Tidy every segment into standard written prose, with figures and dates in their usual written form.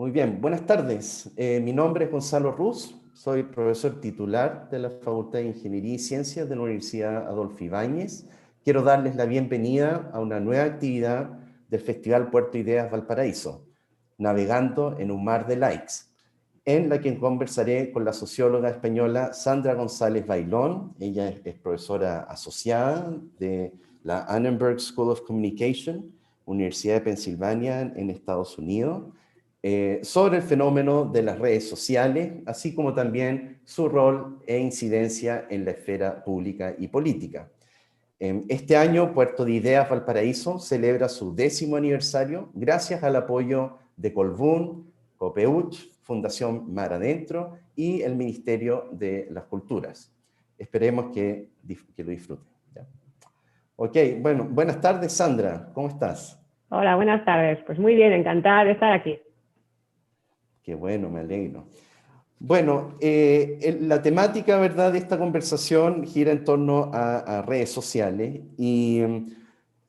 Muy bien, buenas tardes. Mi nombre es Gonzalo Ruz, soy profesor titular de la Facultad de Ingeniería y Ciencias de la Universidad Adolfo Ibáñez. Quiero darles la bienvenida a una nueva actividad del Festival Puerto Ideas Valparaíso, Navegando en un mar de likes, en la que conversaré con la socióloga española Sandra González Bailón. Ella es profesora asociada de la Annenberg School of Communication, Universidad de Pensilvania en Estados Unidos, sobre el fenómeno de las redes sociales, así como también su rol e incidencia en la esfera pública y política. Este año, Puerto de Ideas Valparaíso celebra su 10º aniversario gracias al apoyo de Colbún, Copeuch, Fundación Mar Adentro y el Ministerio de las Culturas. Esperemos que lo disfruten. ¿Ya? Ok, bueno, buenas tardes, Sandra, ¿cómo estás? Hola, buenas tardes. Pues muy bien, encantada de estar aquí. Qué bueno, me alegro. Bueno, la temática, ¿verdad?, de esta conversación gira en torno a redes sociales y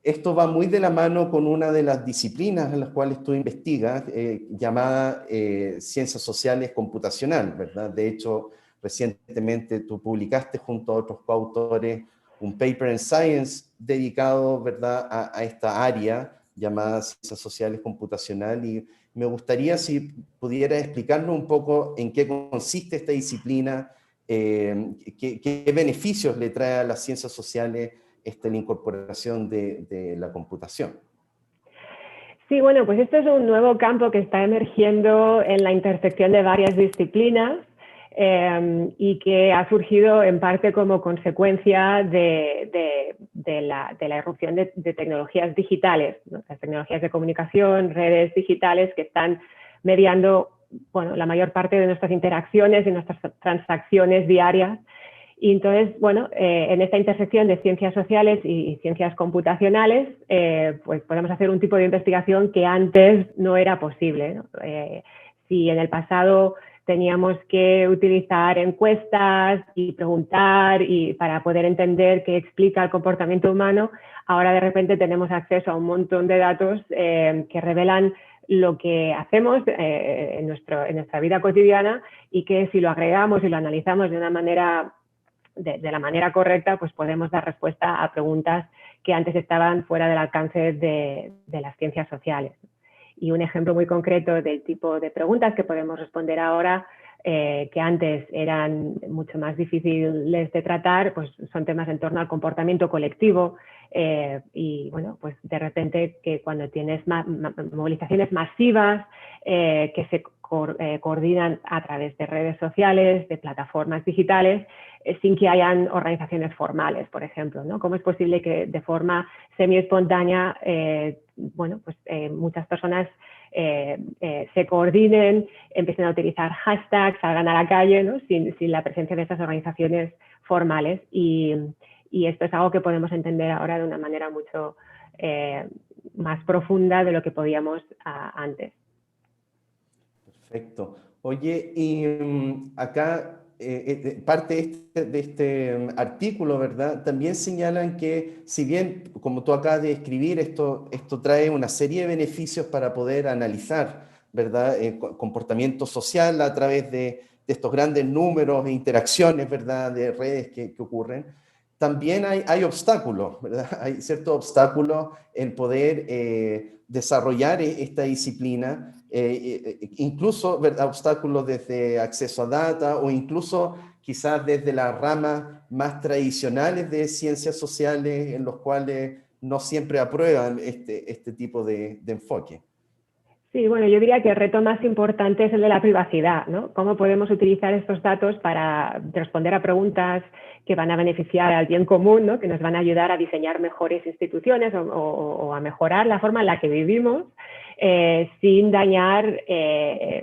esto va muy de la mano con una de las disciplinas en las cuales tú investigas, llamada Ciencias Sociales Computacional, ¿verdad? De hecho, recientemente tú publicaste junto a otros coautores un paper en Science dedicado, ¿verdad?, a esta área llamada Ciencias Sociales Computacional, y me gustaría si pudiera explicarnos un poco en qué consiste esta disciplina, qué beneficios le trae a las ciencias sociales la incorporación de la computación. Sí, bueno, pues esto es un nuevo campo que está emergiendo en la intersección de varias disciplinas y que ha surgido en parte como consecuencia de la irrupción de tecnologías digitales, ¿no? Las tecnologías de comunicación, redes digitales que están mediando, bueno, la mayor parte de nuestras interacciones y nuestras transacciones diarias. Y entonces, bueno, en esta intersección de ciencias sociales y ciencias computacionales, pues podemos hacer un tipo de investigación que antes no era posible, ¿no? Si en el pasado teníamos que utilizar encuestas y preguntar para poder entender qué explica el comportamiento humano, ahora de repente tenemos acceso a un montón de datos que revelan lo que hacemos en nuestra vida cotidiana, y que si lo agregamos y lo analizamos de una manera de la manera correcta, pues podemos dar respuesta a preguntas que antes estaban fuera del alcance de las ciencias sociales. Y un ejemplo muy concreto del tipo de preguntas que podemos responder ahora, que antes eran mucho más difíciles de tratar, pues son temas en torno al comportamiento colectivo, y bueno, pues de repente que cuando tienes movilizaciones masivas que se coordinan a través de redes sociales, de plataformas digitales, sin que hayan organizaciones formales, por ejemplo, ¿no? ¿Cómo es posible que de forma semi-espontánea bueno, pues, muchas personas se coordinen, empiecen a utilizar hashtags, salgan a la calle, ¿no? sin la presencia de estas organizaciones formales? Y esto es algo que podemos entender ahora de una manera mucho más profunda de lo que podíamos antes. Perfecto. Oye, y acá parte de este artículo, ¿verdad? También señalan que, si bien, como tú acabas de escribir, esto trae una serie de beneficios para poder analizar, ¿verdad?, comportamiento social a través de estos grandes números e interacciones, ¿verdad?, de redes que ocurren. También hay obstáculos, ¿verdad? Hay ciertos obstáculos en poder desarrollar esta disciplina, incluso, ¿verdad?, obstáculos desde acceso a data o incluso quizás desde las ramas más tradicionales de ciencias sociales, en los cuales no siempre aprueban este tipo de enfoque. Sí, bueno, yo diría que el reto más importante es el de la privacidad, ¿no? ¿Cómo podemos utilizar estos datos para responder a preguntas que van a beneficiar al bien común, ¿no? Que nos van a ayudar a diseñar mejores instituciones o a mejorar la forma en la que vivimos, sin dañar,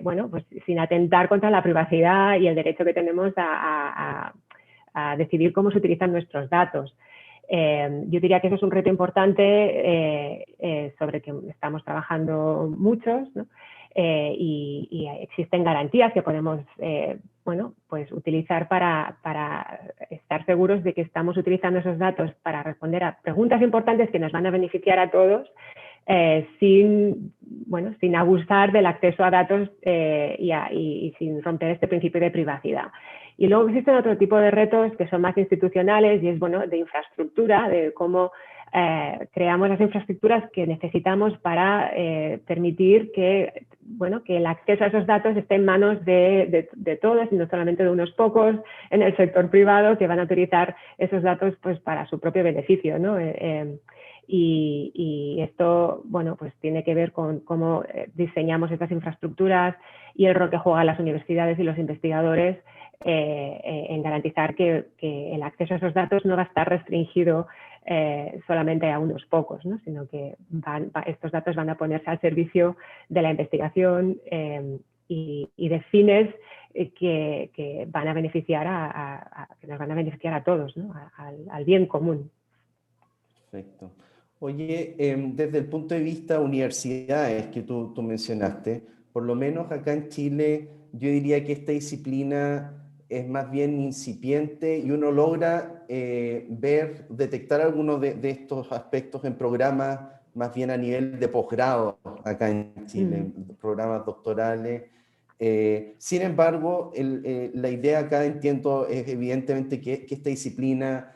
bueno, pues sin atentar contra la privacidad y el derecho que tenemos a decidir cómo se utilizan nuestros datos? Yo diría que eso es un reto importante sobre el que estamos trabajando muchos, ¿no? Y existen garantías que podemos bueno, pues utilizar para estar seguros de que estamos utilizando esos datos para responder a preguntas importantes que nos van a beneficiar a todos, sin abusar del acceso a datos y sin romper este principio de privacidad. Y luego existen otro tipo de retos que son más institucionales y es de infraestructura, de cómo creamos las infraestructuras que necesitamos para permitir que el acceso a esos datos esté en manos de todos y no solamente de unos pocos en el sector privado que van a utilizar esos datos pues, para su propio beneficio, ¿no? Y esto, pues tiene que ver con cómo diseñamos estas infraestructuras y el rol que juegan las universidades y los investigadores en garantizar que el acceso a esos datos no va a estar restringido solamente a unos pocos, ¿no? Sino que estos datos van a ponerse al servicio de la investigación y de fines que van a beneficiar que nos van a beneficiar a todos, ¿no? al bien común. Perfecto. Oye, desde el punto de vista universidades que tú mencionaste, por lo menos acá en Chile, yo diría que esta disciplina es más bien incipiente y uno logra detectar algunos de estos aspectos en programas más bien a nivel de posgrado acá en Chile, programas doctorales. Sin embargo, la idea acá, entiendo, es evidentemente que esta disciplina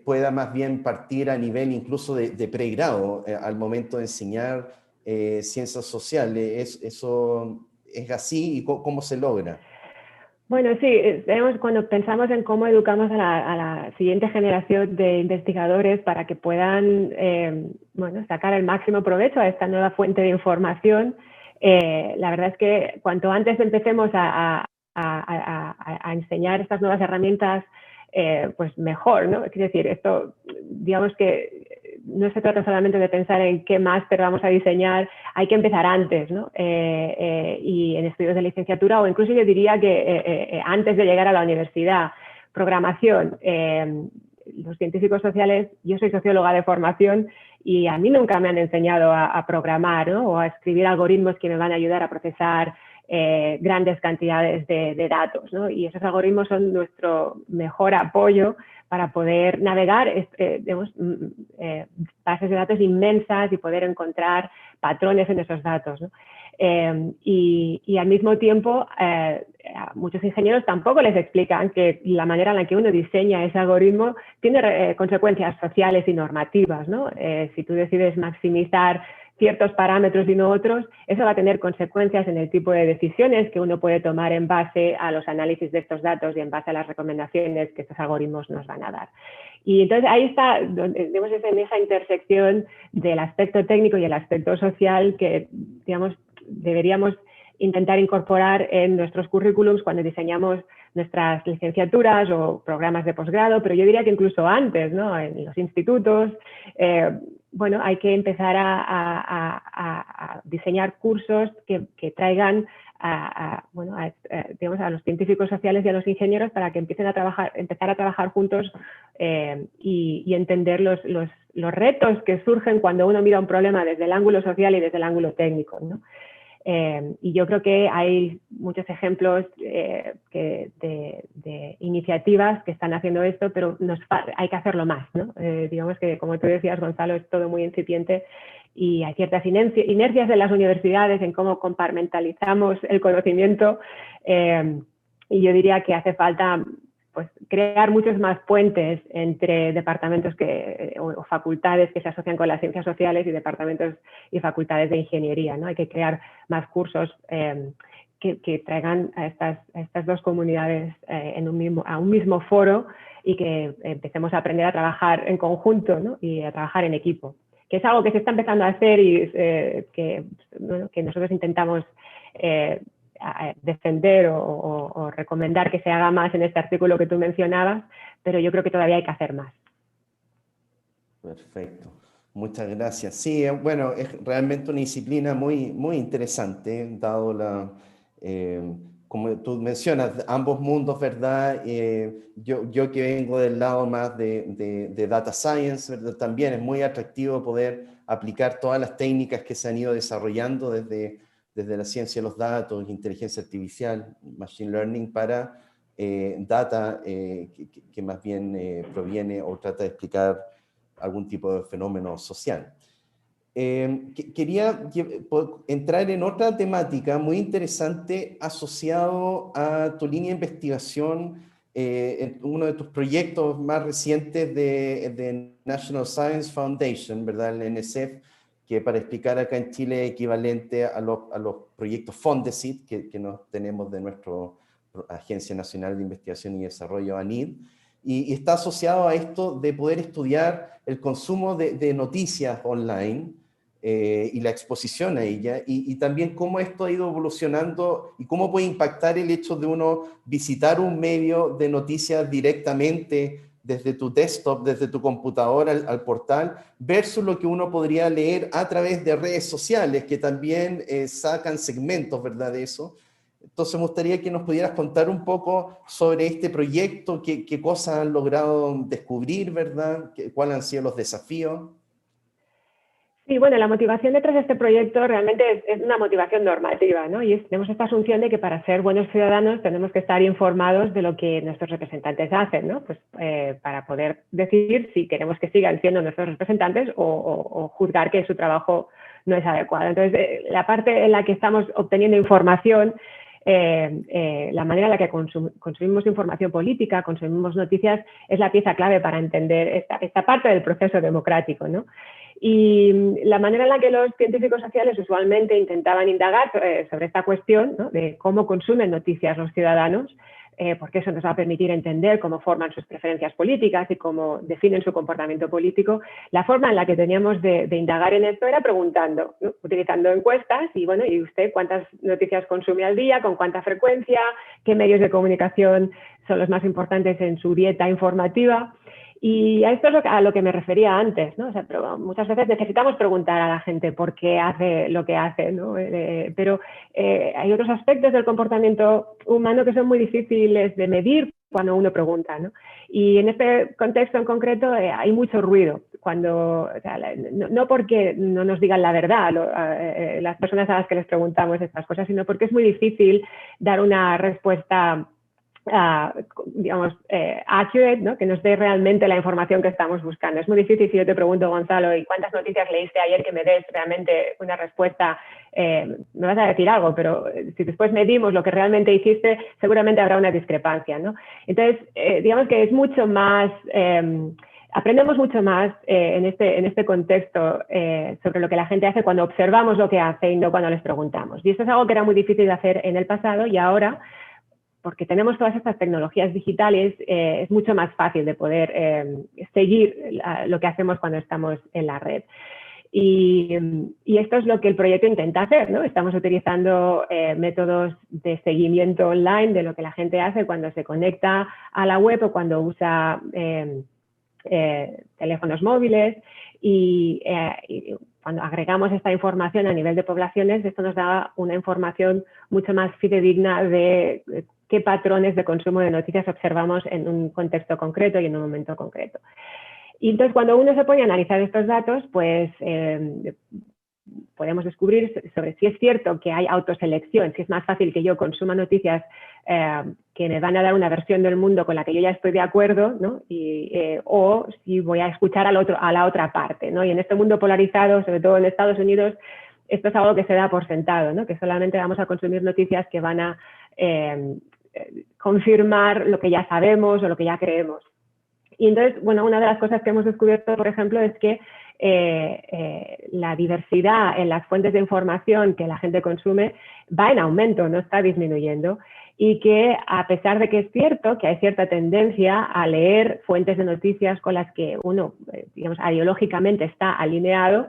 pueda más bien partir a nivel incluso de pregrado al momento de enseñar ciencias sociales. ¿Eso es así y cómo se logra? Bueno, sí, cuando pensamos en cómo educamos a la siguiente generación de investigadores para que puedan sacar el máximo provecho a esta nueva fuente de información, la verdad es que cuanto antes empecemos a enseñar estas nuevas herramientas, pues mejor, ¿no? Es decir, esto, digamos que no se trata solamente de pensar en qué máster vamos a diseñar, hay que empezar antes, ¿no? Y en estudios de licenciatura o incluso yo diría que antes de llegar a la universidad, programación, los científicos sociales, yo soy socióloga de formación y a mí nunca me han enseñado a programar, ¿no? O a escribir algoritmos que me van a ayudar a procesar grandes cantidades de datos, ¿no? Y esos algoritmos son nuestro mejor apoyo para poder navegar bases de datos inmensas y poder encontrar patrones en esos datos, ¿no? Y al mismo tiempo, a muchos ingenieros tampoco les explican que la manera en la que uno diseña ese algoritmo tiene consecuencias sociales y normativas, ¿no? Si tú decides maximizar ciertos parámetros y no otros, eso va a tener consecuencias en el tipo de decisiones que uno puede tomar en base a los análisis de estos datos y en base a las recomendaciones que estos algoritmos nos van a dar. Y entonces ahí está, en esa intersección del aspecto técnico y el aspecto social que, digamos, deberíamos intentar incorporar en nuestros currículums cuando diseñamos nuestras licenciaturas o programas de posgrado, pero yo diría que incluso antes, ¿no? En los institutos, hay que empezar a diseñar cursos que traigan a los científicos sociales y a los ingenieros para que empezar a trabajar juntos y entender los retos que surgen cuando uno mira un problema desde el ángulo social y desde el ángulo técnico, ¿no? Y yo creo que hay muchos ejemplos de iniciativas que están haciendo esto, pero hay que hacerlo más, ¿no? Digamos que, como tú decías, Gonzalo, es todo muy incipiente y hay ciertas inercias en las universidades en cómo compartimentalizamos el conocimiento y yo diría que hace falta pues, crear muchos más puentes entre departamentos o facultades que se asocian con las ciencias sociales y departamentos y facultades de ingeniería, ¿no? Hay que crear más cursos que traigan a estas dos comunidades a un mismo foro y que empecemos a aprender a trabajar en conjunto, ¿no? Y a trabajar en equipo, que es algo que se está empezando a hacer y que nosotros intentamos defender o recomendar que se haga más en este artículo que tú mencionabas, pero yo creo que todavía hay que hacer más. Perfecto, muchas gracias. Sí, bueno, es realmente una disciplina muy, muy interesante, dado como tú mencionas, ambos mundos, ¿verdad? Yo que vengo del lado más de data science, ¿verdad? También es muy atractivo poder aplicar todas las técnicas que se han ido desarrollando desde la ciencia de los datos, inteligencia artificial, machine learning, para data que más bien proviene o trata de explicar algún tipo de fenómeno social. Quería entrar en otra temática muy interesante asociado a tu línea de investigación, en uno de tus proyectos más recientes de National Science Foundation, ¿verdad? El NSF, que para explicar acá en Chile es equivalente a los proyectos Fondesit que nos tenemos de nuestra Agencia Nacional de Investigación y Desarrollo, ANID, y está asociado a esto de poder estudiar el consumo de noticias online, y la exposición a ella, y también cómo esto ha ido evolucionando y cómo puede impactar el hecho de uno visitar un medio de noticias directamente desde tu desktop, desde tu computadora al portal, versus lo que uno podría leer a través de redes sociales, que también sacan segmentos, ¿verdad?, de eso. Entonces me gustaría que nos pudieras contar un poco sobre este proyecto, qué cosas han logrado descubrir, ¿verdad?, cuáles han sido los desafíos. Sí, bueno, la motivación detrás de este proyecto realmente es una motivación normativa, ¿no? Y tenemos esta asunción de que para ser buenos ciudadanos tenemos que estar informados de lo que nuestros representantes hacen, ¿no? Pues para poder decidir si queremos que sigan siendo nuestros representantes o juzgar que su trabajo no es adecuado. Entonces, la parte en la que estamos obteniendo información, la manera en la que consumimos información política, consumimos noticias, es la pieza clave para entender esta parte del proceso democrático, ¿no? Y la manera en la que los científicos sociales usualmente intentaban indagar sobre esta cuestión, ¿no?, de cómo consumen noticias los ciudadanos, porque eso nos va a permitir entender cómo forman sus preferencias políticas y cómo definen su comportamiento político. La forma en la que teníamos de indagar en esto era preguntando, ¿no?, utilizando encuestas, y bueno, ¿y usted cuántas noticias consume al día, con cuánta frecuencia, qué medios de comunicación son los más importantes en su dieta informativa? Y a esto es a lo que me refería antes, ¿no? O sea, pero muchas veces necesitamos preguntar a la gente por qué hace lo que hace, ¿no? Pero hay otros aspectos del comportamiento humano que son muy difíciles de medir cuando uno pregunta, ¿no? Y en este contexto en concreto hay mucho ruido, cuando, o sea, no porque no nos digan la verdad las personas a las que les preguntamos estas cosas, sino porque es muy difícil dar una respuesta digamos, accurate, ¿no?, que nos dé realmente la información que estamos buscando. Es muy difícil si yo te pregunto, Gonzalo, ¿y cuántas noticias leíste ayer?, que me des realmente una respuesta. Me vas a decir algo, pero si después medimos lo que realmente hiciste, seguramente habrá una discrepancia, ¿no? Entonces, digamos que es mucho más... aprendemos mucho más en este contexto sobre lo que la gente hace cuando observamos lo que hace y no cuando les preguntamos. Y esto es algo que era muy difícil de hacer en el pasado, y ahora, porque tenemos todas estas tecnologías digitales, es mucho más fácil de poder seguir lo que hacemos cuando estamos en la red. Y esto es lo que el proyecto intenta hacer, ¿no? Estamos utilizando métodos de seguimiento online de lo que la gente hace cuando se conecta a la web o cuando usa teléfonos móviles, y cuando agregamos esta información a nivel de poblaciones, esto nos da una información mucho más fidedigna de qué patrones de consumo de noticias observamos en un contexto concreto y en un momento concreto. Y entonces, cuando uno se pone a analizar estos datos, pues podemos descubrir sobre si es cierto que hay autoselección, si es más fácil que yo consuma noticias que me van a dar una versión del mundo con la que yo ya estoy de acuerdo, ¿no? O si voy a escuchar a la otra parte, ¿no? Y en este mundo polarizado, sobre todo en Estados Unidos, esto es algo que se da por sentado, ¿no? Que solamente vamos a consumir noticias que van a confirmar lo que ya sabemos o lo que ya creemos. Y entonces, bueno, una de las cosas que hemos descubierto, por ejemplo, es que la diversidad en las fuentes de información que la gente consume va en aumento, no está disminuyendo, y que a pesar de que es cierto que hay cierta tendencia a leer fuentes de noticias con las que uno, digamos, ideológicamente está alineado,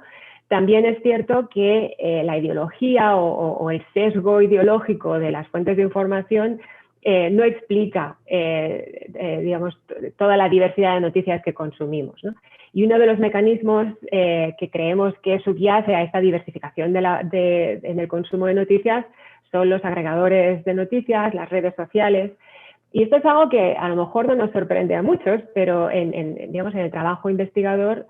también es cierto que la ideología o el sesgo ideológico de las fuentes de información no explica, digamos, toda la diversidad de noticias que consumimos, ¿no? Y uno de los mecanismos que creemos que subyace a esta diversificación en el consumo de noticias son los agregadores de noticias, las redes sociales. Y esto es algo que a lo mejor no nos sorprende a muchos, pero digamos, en el trabajo investigador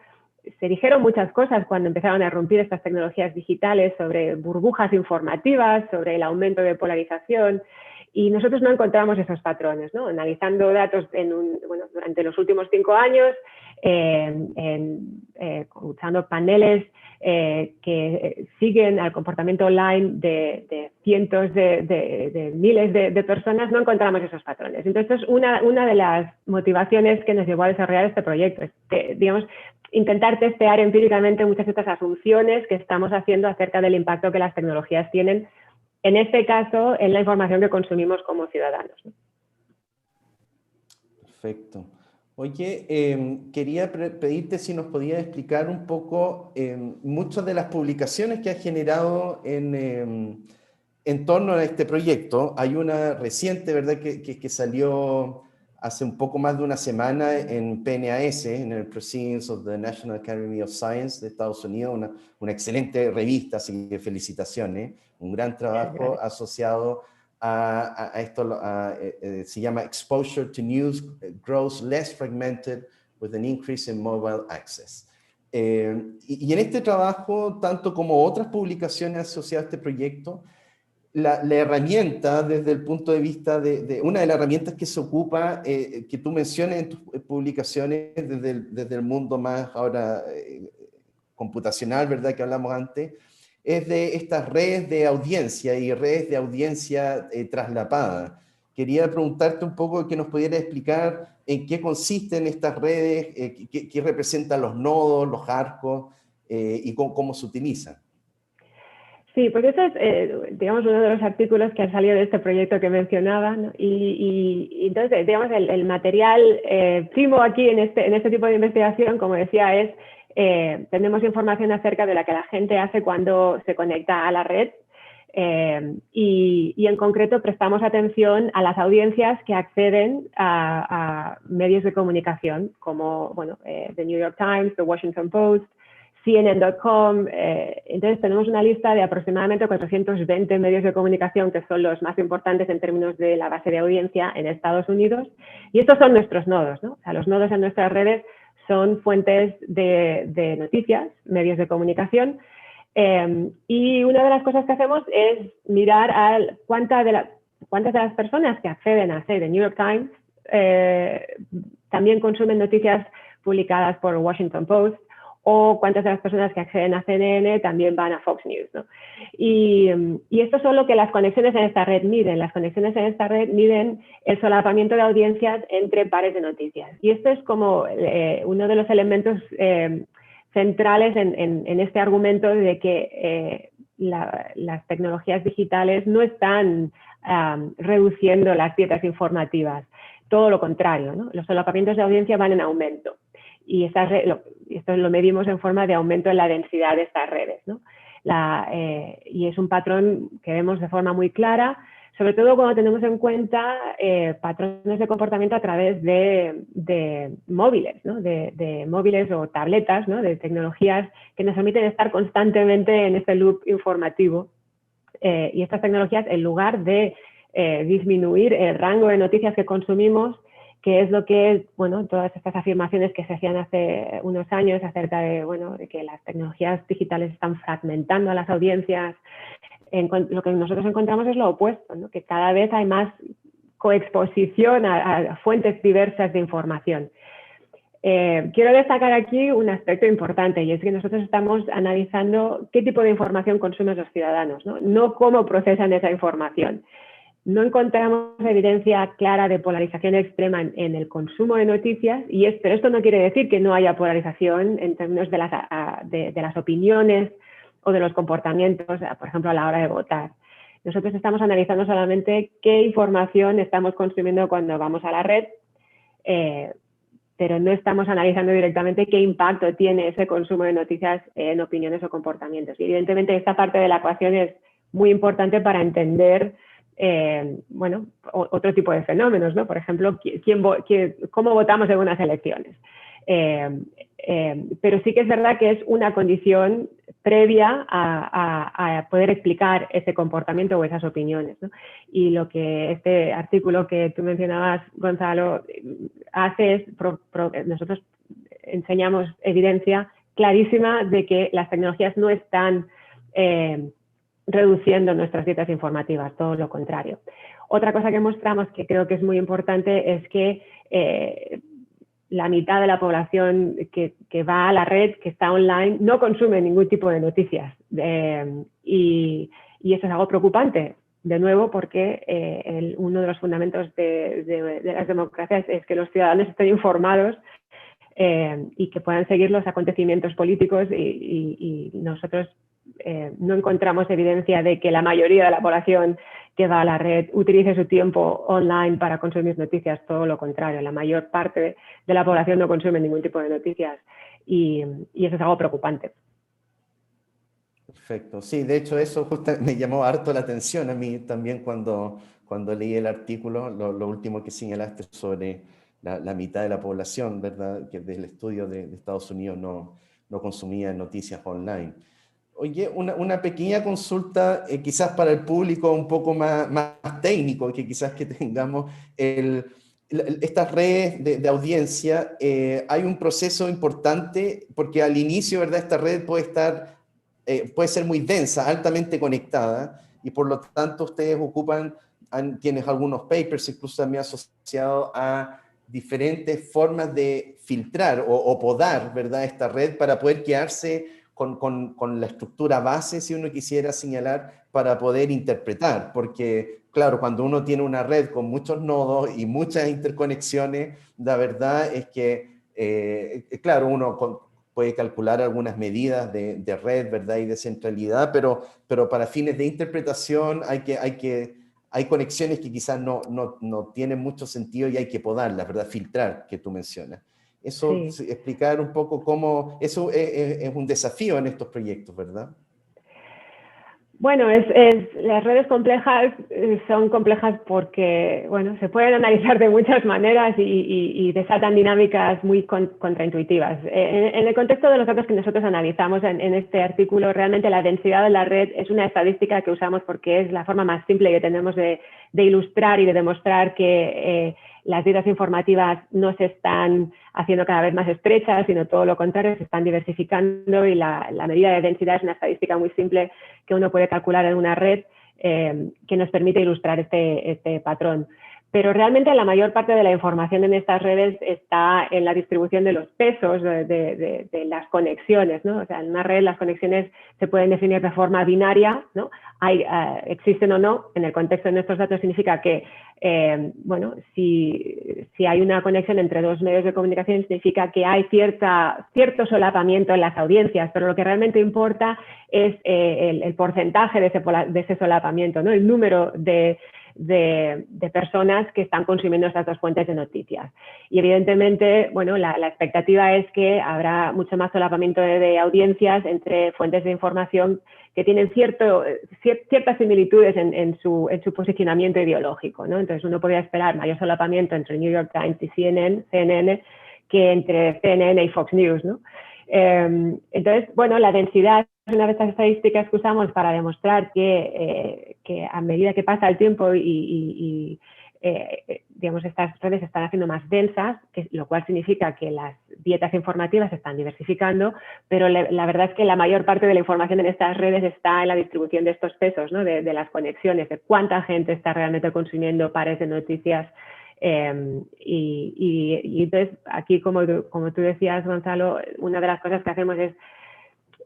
se dijeron muchas cosas cuando empezaron a irrumpir estas tecnologías digitales sobre burbujas informativas, sobre el aumento de polarización, y nosotros no encontramos esos patrones, ¿no? Analizando datos durante los últimos 5 años, usando paneles que siguen al comportamiento online de cientos de miles de personas, no encontramos esos patrones. Entonces, es una de las motivaciones que nos llevó a desarrollar este proyecto, es que, digamos, intentar testear empíricamente muchas de estas asunciones que estamos haciendo acerca del impacto que las tecnologías tienen, en este caso, en la información que consumimos como ciudadanos, ¿no? Perfecto. Oye, quería pedirte si nos podías explicar un poco muchas de las publicaciones que has generado en torno a este proyecto. Hay una reciente, ¿verdad?, que salió hace un poco más de una semana en PNAS, en el Proceedings of the National Academy of Science de Estados Unidos, una excelente revista, así que felicitaciones. Un gran trabajo asociado a esto, se llama Exposure to News Grows Less Fragmented with an Increase in Mobile Access. Y en este trabajo, tanto como otras publicaciones asociadas a este proyecto, la herramienta desde el punto de vista de una de las herramientas que se ocupa, que tú mencionas en tus publicaciones desde el mundo más ahora computacional, ¿verdad?, que hablamos antes, es de estas redes de audiencia y redes de audiencia traslapada. Quería preguntarte un poco que nos pudieras explicar en qué consisten estas redes, qué representan los nodos, los arcos y cómo se utilizan. Sí, pues eso es, digamos, uno de los artículos que han salido de este proyecto que mencionaba, ¿no? Y entonces, digamos, el material primo aquí en este tipo de investigación, como decía, es tenemos información acerca de la que la gente hace cuando se conecta a la red y en concreto prestamos atención a las audiencias que acceden a medios de comunicación como, bueno, The New York Times, The Washington Post, CNN.com. Entonces tenemos una lista de aproximadamente 420 medios de comunicación que son los más importantes en términos de la base de audiencia en Estados Unidos, y estos son nuestros nodos, ¿no? O sea, los nodos en nuestras redes son fuentes de noticias, medios de comunicación, y una de las cosas que hacemos es mirar a cuántas de las personas que acceden a, say, The New York Times también consumen noticias publicadas por Washington Post, o cuántas de las personas que acceden a CNN también van a Fox News, ¿no? Y esto es lo que las conexiones en esta red miden. Las conexiones en esta red miden el solapamiento de audiencias entre pares de noticias. Y esto es como uno de los elementos centrales en este argumento de que las tecnologías digitales no están reduciendo las dietas informativas. Todo lo contrario, ¿no? Los solapamientos de audiencia van en aumento. Y esto lo medimos en forma de aumento en la densidad de estas redes, ¿no? Y es un patrón que vemos de forma muy clara, sobre todo cuando tenemos en cuenta patrones de comportamiento a través de móviles, ¿no? de móviles o tabletas, ¿no? De tecnologías que nos permiten estar constantemente en este loop informativo. Y estas tecnologías, en lugar de disminuir el rango de noticias que consumimos, que es lo que, bueno, todas estas afirmaciones que se hacían hace unos años acerca de, bueno, de que las tecnologías digitales están fragmentando a las audiencias, lo que nosotros encontramos es lo opuesto, ¿no? Que cada vez hay más coexposición a fuentes diversas de información. Quiero destacar aquí un aspecto importante, y es que nosotros estamos analizando qué tipo de información consumen los ciudadanos, ¿no? No cómo procesan esa información. No encontramos evidencia clara de polarización extrema en el consumo de noticias, pero esto no quiere decir que no haya polarización en términos de las opiniones o de los comportamientos, por ejemplo, a la hora de votar. Nosotros estamos analizando solamente qué información estamos consumiendo cuando vamos a la red, pero no estamos analizando directamente qué impacto tiene ese consumo de noticias en opiniones o comportamientos. Y evidentemente esta parte de la ecuación es muy importante para entender bueno, otro tipo de fenómenos, ¿no? Por ejemplo, cómo votamos en unas elecciones. Pero sí que es verdad que es una condición previa a poder explicar ese comportamiento o esas opiniones, ¿no? Y lo que este artículo que tú mencionabas, Gonzalo, hace es, nosotros enseñamos evidencia clarísima de que las tecnologías no están reduciendo nuestras dietas informativas, todo lo contrario. Otra cosa que mostramos que creo que es muy importante es que la mitad de la población que va a la red, que está online, no consume ningún tipo de noticias. Y eso es algo preocupante, de nuevo, porque uno de los fundamentos de las democracias es que los ciudadanos estén informados y que puedan seguir los acontecimientos políticos y nosotros no encontramos evidencia de que la mayoría de la población que va a la red utilice su tiempo online para consumir noticias, todo lo contrario, la mayor parte de la población no consume ningún tipo de noticias y eso es algo preocupante. Perfecto. Sí, de hecho eso justo me llamó harto la atención a mí también cuando leí el artículo, lo último que señalaste sobre la mitad de la población, ¿verdad? Que del estudio de Estados Unidos no consumía noticias online. Oye, una pequeña consulta, quizás para el público un poco más técnico, que quizás que tengamos estas redes de audiencia, hay un proceso importante porque al inicio, ¿verdad? Esta red puede ser muy densa, altamente conectada, y por lo tanto ustedes tienes algunos papers incluso también asociados a diferentes formas de filtrar o podar, ¿verdad? Esta red para poder quedarse con la estructura base, si uno quisiera señalar, para poder interpretar, porque claro, cuando uno tiene una red con muchos nodos y muchas interconexiones, la verdad es que, claro, puede calcular algunas medidas de red, ¿verdad? Y de centralidad, pero para fines de interpretación hay conexiones que quizás no tienen mucho sentido y hay que podarlas, ¿verdad? Filtrar, que tú mencionas. Eso, Sí. explicar un poco cómo, eso es un desafío en estos proyectos, ¿verdad? Bueno, las redes complejas son complejas porque, bueno, se pueden analizar de muchas maneras y desatan dinámicas muy contraintuitivas. En el contexto de los datos que nosotros analizamos en este artículo, realmente la densidad de la red es una estadística que usamos porque es la forma más simple que tenemos de ilustrar y de demostrar que las dietas informativas no se están haciendo cada vez más estrechas, sino todo lo contrario, se están diversificando y la medida de densidad es una estadística muy simple que uno puede calcular en una red que nos permite ilustrar este patrón. Pero realmente la mayor parte de la información en estas redes está en la distribución de los pesos de las conexiones, ¿no? O sea, en una red las conexiones se pueden definir de forma binaria, ¿no? Existen o no. En el contexto de nuestros datos significa que, bueno, si hay una conexión entre dos medios de comunicación significa que hay cierto solapamiento en las audiencias, pero lo que realmente importa es el porcentaje de ese solapamiento, ¿no? El número de personas que están consumiendo estas dos fuentes de noticias. Y evidentemente, bueno, la expectativa es que habrá mucho más solapamiento de audiencias entre fuentes de información que tienen ciertas similitudes en su posicionamiento ideológico, ¿no? Entonces uno podría esperar mayor solapamiento entre New York Times y CNN que entre CNN y Fox News, ¿no? Entonces, bueno, la densidad es una de estas estadísticas que usamos para demostrar que a medida que pasa el tiempo digamos, estas redes se están haciendo más densas, lo cual significa que las dietas informativas se están diversificando, pero la verdad es que la mayor parte de la información en estas redes está en la distribución de estos pesos, ¿no? de las conexiones, de cuánta gente está realmente consumiendo pares de noticias. Y entonces aquí, como tú decías, Gonzalo, una de las cosas que hacemos es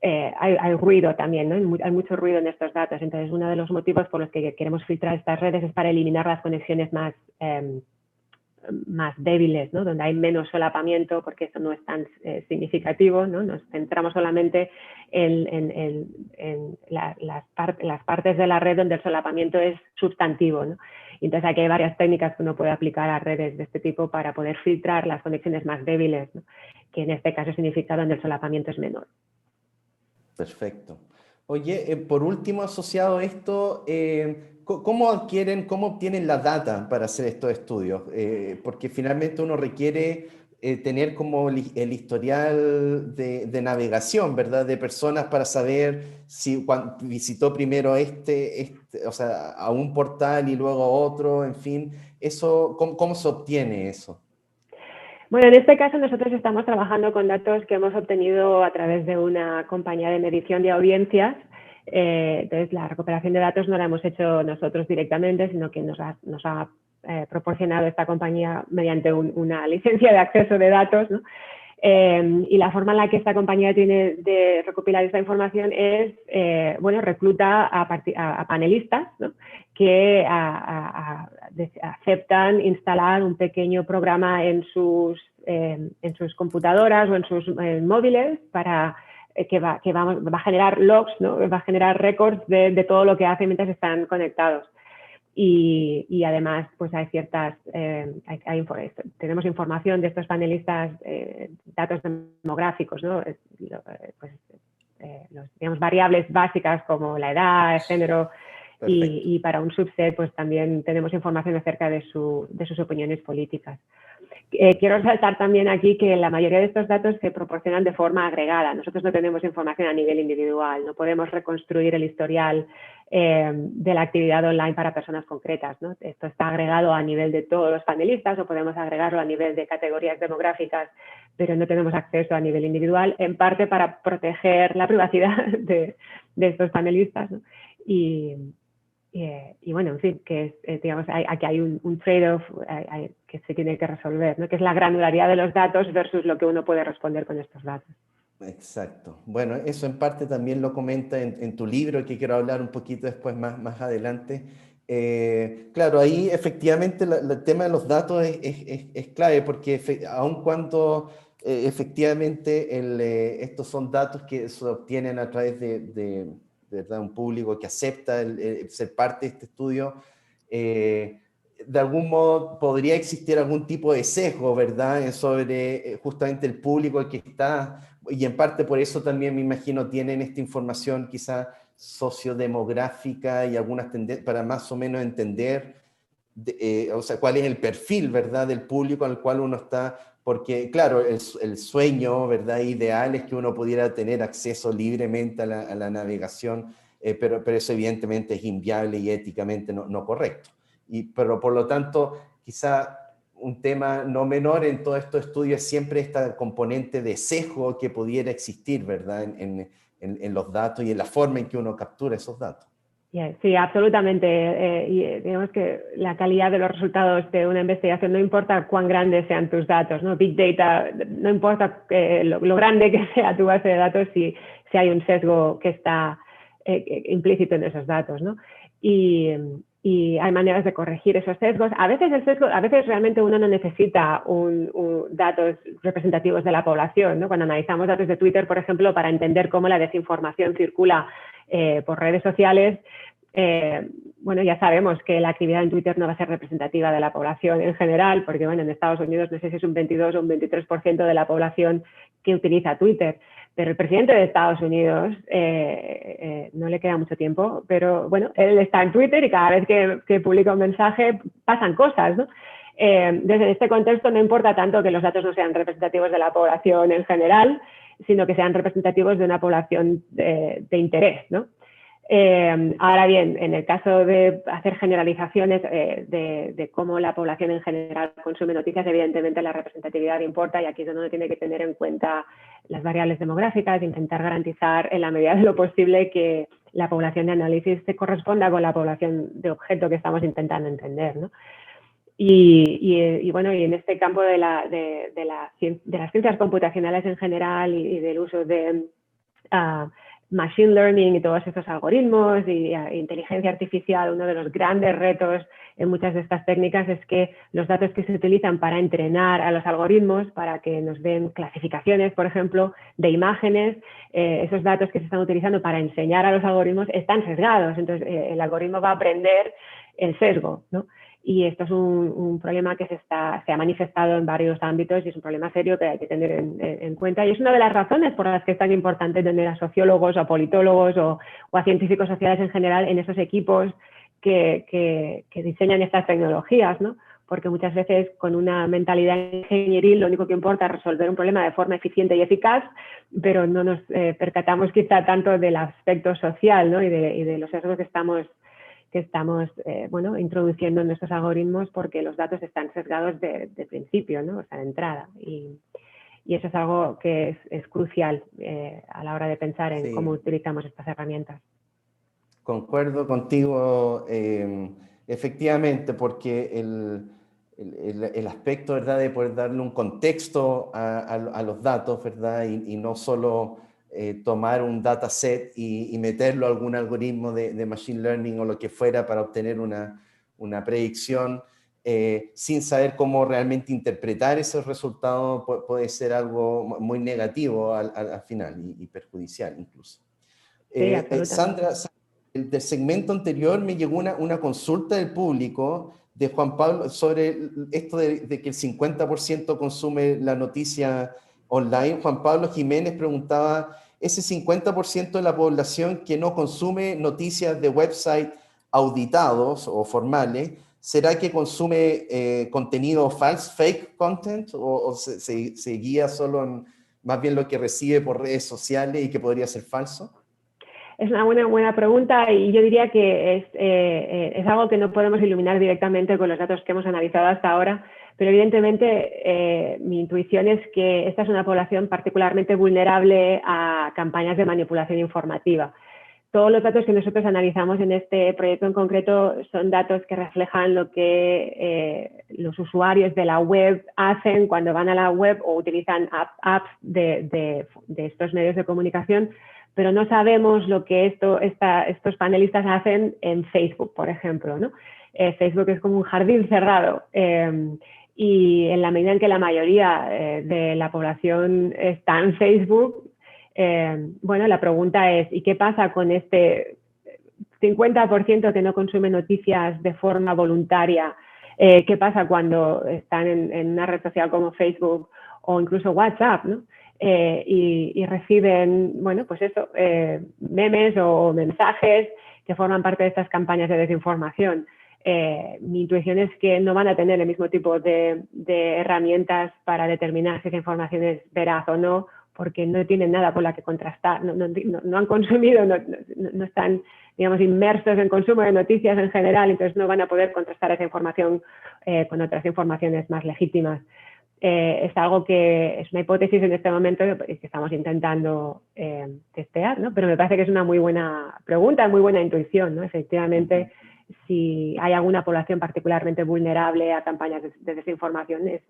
hay ruido también, ¿no? Hay mucho ruido en estos datos. Entonces, uno de los motivos por los que queremos filtrar estas redes es para eliminar las conexiones más débiles, ¿no? Donde hay menos solapamiento, porque eso no es tan significativo, ¿no? Nos centramos solamente en las partes de la red donde el solapamiento es sustantivo, ¿no? Y entonces aquí hay varias técnicas que uno puede aplicar a redes de este tipo para poder filtrar las conexiones más débiles, ¿no? Que en este caso significa donde el solapamiento es menor. Perfecto. Oye, por último, asociado a esto, ¿cómo obtienen la data para hacer estos estudios? Porque finalmente uno requiere tener como el historial de navegación, ¿verdad? De personas para saber si visitó primero o sea, a un portal y luego a otro, en fin. Eso, ¿cómo se obtiene eso? Bueno, en este caso nosotros estamos trabajando con datos que hemos obtenido a través de una compañía de medición de audiencias. Entonces, la recuperación de datos no la hemos hecho nosotros directamente, sino que nos ha proporcionado esta compañía mediante una licencia de acceso de datos, ¿no? Y la forma en la que esta compañía tiene de recopilar esta información es, bueno, recluta a panelistas, ¿no? Que aceptan instalar un pequeño programa en sus computadoras o en sus móviles para que va a generar logs, ¿no? Va a generar récords de todo lo que hacen mientras están conectados. Y además, pues hay tenemos información de estos panelistas, datos demográficos, ¿no? Digamos, variables básicas como la edad, el género, y para un subset, pues también tenemos información acerca de sus opiniones políticas. Quiero resaltar también aquí que la mayoría de estos datos se proporcionan de forma agregada. Nosotros no tenemos información a nivel individual, no podemos reconstruir el historial de la actividad online para personas concretas, ¿no? Esto está agregado a nivel de todos los panelistas o podemos agregarlo a nivel de categorías demográficas, pero no tenemos acceso a nivel individual, en parte para proteger la privacidad de estos panelistas, ¿no? Y bueno, en fin, que digamos, aquí hay un trade-off que se tiene que resolver, ¿no? Que es la granularidad de los datos versus lo que uno puede responder con estos datos. Exacto. Bueno, eso en parte también lo comenta en tu libro, que quiero hablar un poquito después más adelante. Claro, ahí efectivamente el tema de los datos es clave, porque aun cuando efectivamente estos son datos que se obtienen a través de ¿verdad? Un público que acepta ser parte de este estudio, de algún modo podría existir algún tipo de sesgo, ¿verdad? Sobre justamente el público que está, y en parte por eso también me imagino tienen esta información quizá sociodemográfica y algunas tendencias para más o menos entender, o sea, cuál es el perfil, ¿verdad? Del público al cual uno está, porque claro, el sueño, ¿verdad? Ideal es que uno pudiera tener acceso libremente a la navegación, pero eso evidentemente es inviable y éticamente no correcto. Pero por lo tanto, quizá un tema no menor en todos estos estudios es siempre esta componente de sesgo que pudiera existir, ¿verdad? En los datos y en la forma en que uno captura esos datos. Sí, absolutamente. Digamos que la calidad de los resultados de una investigación no importa cuán grandes sean tus datos, ¿no? Big Data, no importa lo grande que sea tu base de datos si hay un sesgo que está implícito en esos datos, ¿no? Y hay maneras de corregir esos sesgos. A veces realmente uno no necesita datos representativos de la población, ¿no? Cuando analizamos datos de Twitter, por ejemplo, para entender cómo la desinformación circula por redes sociales, bueno, ya sabemos que la actividad en Twitter no va a ser representativa de la población en general, porque bueno, en Estados Unidos no sé si es un 22 o un 23% de la población que utiliza Twitter, pero el presidente de Estados Unidos no le queda mucho tiempo, pero bueno, él está en Twitter y cada vez que publica un mensaje pasan cosas, ¿no? Desde este contexto no importa tanto que los datos no sean representativos de la población en general, sino que sean representativos de una población de interés, ¿no? Ahora bien, en el caso de hacer generalizaciones de cómo la población en general consume noticias, evidentemente la representatividad importa y aquí es donde uno tiene que tener en cuenta las variables demográficas, intentar garantizar en la medida de lo posible que la población de análisis se corresponda con la población de objeto que estamos intentando entender, ¿no? Y bueno, y en este campo de las ciencias computacionales en general y del uso de machine learning y todos estos algoritmos y inteligencia artificial, uno de los grandes retos en muchas de estas técnicas es que los datos que se utilizan para entrenar a los algoritmos, para que nos den clasificaciones, por ejemplo, de imágenes, esos datos que se están utilizando para enseñar a los algoritmos están sesgados. Entonces, el algoritmo va a aprender el sesgo, ¿no? Y esto es un problema que se ha manifestado en varios ámbitos y es un problema serio que hay que tener en cuenta. Y es una de las razones por las que es tan importante tener a sociólogos o a politólogos o a científicos sociales en general en esos equipos que diseñan estas tecnologías, ¿no? Porque muchas veces con una mentalidad ingenieril lo único que importa es resolver un problema de forma eficiente y eficaz, pero no nos percatamos quizá tanto del aspecto social, ¿no? y de los sesgos que estamos bueno, introduciendo en nuestros algoritmos porque los datos están sesgados de principio, ¿no? O sea, de entrada. Y eso es algo que es crucial a la hora de pensar en cómo utilizamos estas herramientas. Concuerdo contigo efectivamente, porque el aspecto, ¿verdad?, de poder darle un contexto a los datos, ¿verdad?, y no solo tomar un dataset y meterlo a algún algoritmo de machine learning o lo que fuera para obtener una predicción, sin saber cómo realmente interpretar esos resultados, puede ser algo muy negativo al final y perjudicial incluso. Sí, absolutamente. Sandra, del segmento anterior me llegó una consulta del público de Juan Pablo sobre esto de que el 50% consume la noticia online. Juan Pablo Jiménez preguntaba, ese 50% de la población que no consume noticias de website auditados o formales, ¿será que consume contenido falso, fake content, o se guía solo en más bien lo que recibe por redes sociales y que podría ser falso? Es una buena pregunta y yo diría que es algo que no podemos iluminar directamente con los datos que hemos analizado hasta ahora, pero evidentemente mi intuición es que esta es una población particularmente vulnerable a campañas de manipulación informativa. Todos los datos que nosotros analizamos en este proyecto en concreto son datos que reflejan lo que los usuarios de la web hacen cuando van a la web o utilizan apps de estos medios de comunicación, pero no sabemos lo que estos panelistas hacen en Facebook, por ejemplo, ¿no? Facebook es como un jardín cerrado y en la medida en que la mayoría de la población está en Facebook, bueno, la pregunta es, ¿y qué pasa con este 50% que no consume noticias de forma voluntaria? ¿Qué pasa cuando están en una red social como Facebook o incluso WhatsApp, ¿no? Y reciben, bueno, pues eso, memes o mensajes que forman parte de estas campañas de desinformación. Mi intuición es que no van a tener el mismo tipo de herramientas para determinar si esa información es veraz o no, porque no tienen nada con la que contrastar, no han consumido, no están, digamos, inmersos en consumo de noticias en general, entonces no van a poder contrastar esa información con otras informaciones más legítimas. Es algo que es una hipótesis en este momento que estamos intentando testear, ¿no? Pero me parece que es una muy buena pregunta, muy buena intuición, ¿no? Efectivamente, si hay alguna población particularmente vulnerable a campañas de desinformación, es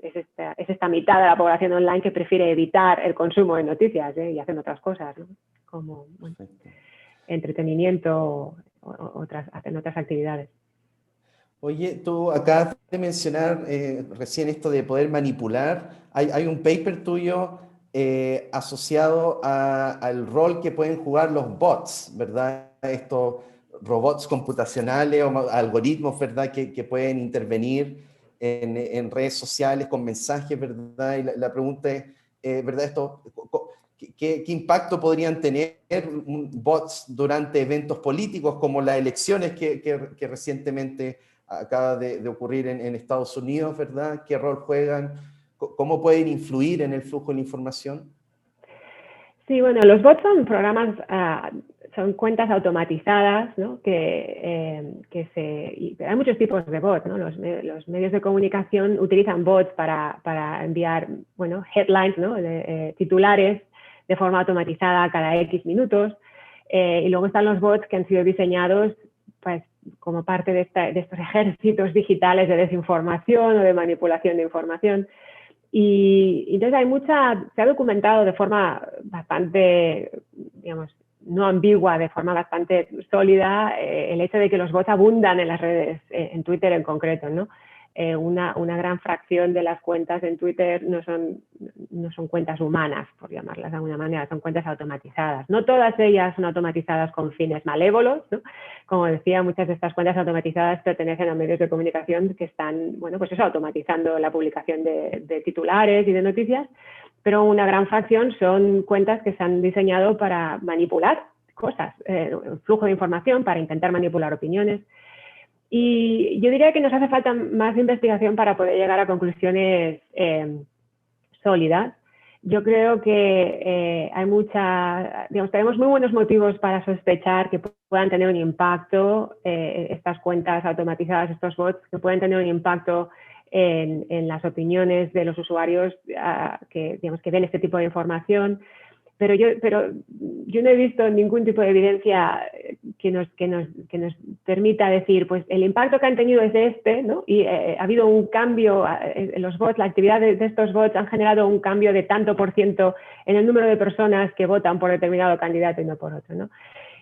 esta mitad de la población online que prefiere evitar el consumo de noticias y hacen otras cosas, ¿no? Como bueno, entretenimiento o hacen otras actividades. Oye, tú acabas de mencionar recién esto de poder manipular. Hay un paper tuyo asociado al rol que pueden jugar los bots, ¿verdad? Estos robots computacionales o algoritmos, ¿verdad? Que pueden intervenir en redes sociales con mensajes, ¿verdad? Y la pregunta es, ¿verdad? ¿Qué impacto podrían tener bots durante eventos políticos como las elecciones que recientemente acaba de ocurrir en Estados Unidos, ¿verdad? ¿Qué rol juegan? ¿Cómo pueden influir en el flujo de la información? Sí, bueno, los bots son programas, son cuentas automatizadas, ¿no? Hay muchos tipos de bots, ¿no? Los medios de comunicación utilizan bots para enviar, bueno, headlines, ¿no? Titulares de forma automatizada cada X minutos. Y luego están los bots que han sido diseñados, pues, como parte de estos ejércitos digitales de desinformación o de manipulación de información. Y entonces se ha documentado de forma bastante, digamos, no ambigua, de forma bastante sólida, el hecho de que los bots abundan en las redes, en Twitter en concreto, ¿no? Una gran fracción de las cuentas en Twitter no son cuentas humanas, por llamarlas de alguna manera, son cuentas automatizadas. No todas ellas son automatizadas con fines malévolos, ¿no? Como decía, muchas de estas cuentas automatizadas pertenecen a medios de comunicación que están, bueno, pues eso, automatizando la publicación de titulares y de noticias, pero una gran fracción son cuentas que se han diseñado para manipular cosas, flujo de información, para intentar manipular opiniones. Y yo diría que nos hace falta más investigación para poder llegar a conclusiones sólidas. Yo creo que tenemos muy buenos motivos para sospechar que puedan tener un impacto estas cuentas automatizadas, estos bots, que pueden tener un impacto en las opiniones de los usuarios que ven este tipo de información. pero yo no he visto ningún tipo de evidencia que nos permita decir, pues el impacto que han tenido es este, ¿no? Y ha habido un cambio, los bots, la actividad de estos bots han generado un cambio de tanto por ciento en el número de personas que votan por determinado candidato y no por otro, ¿no?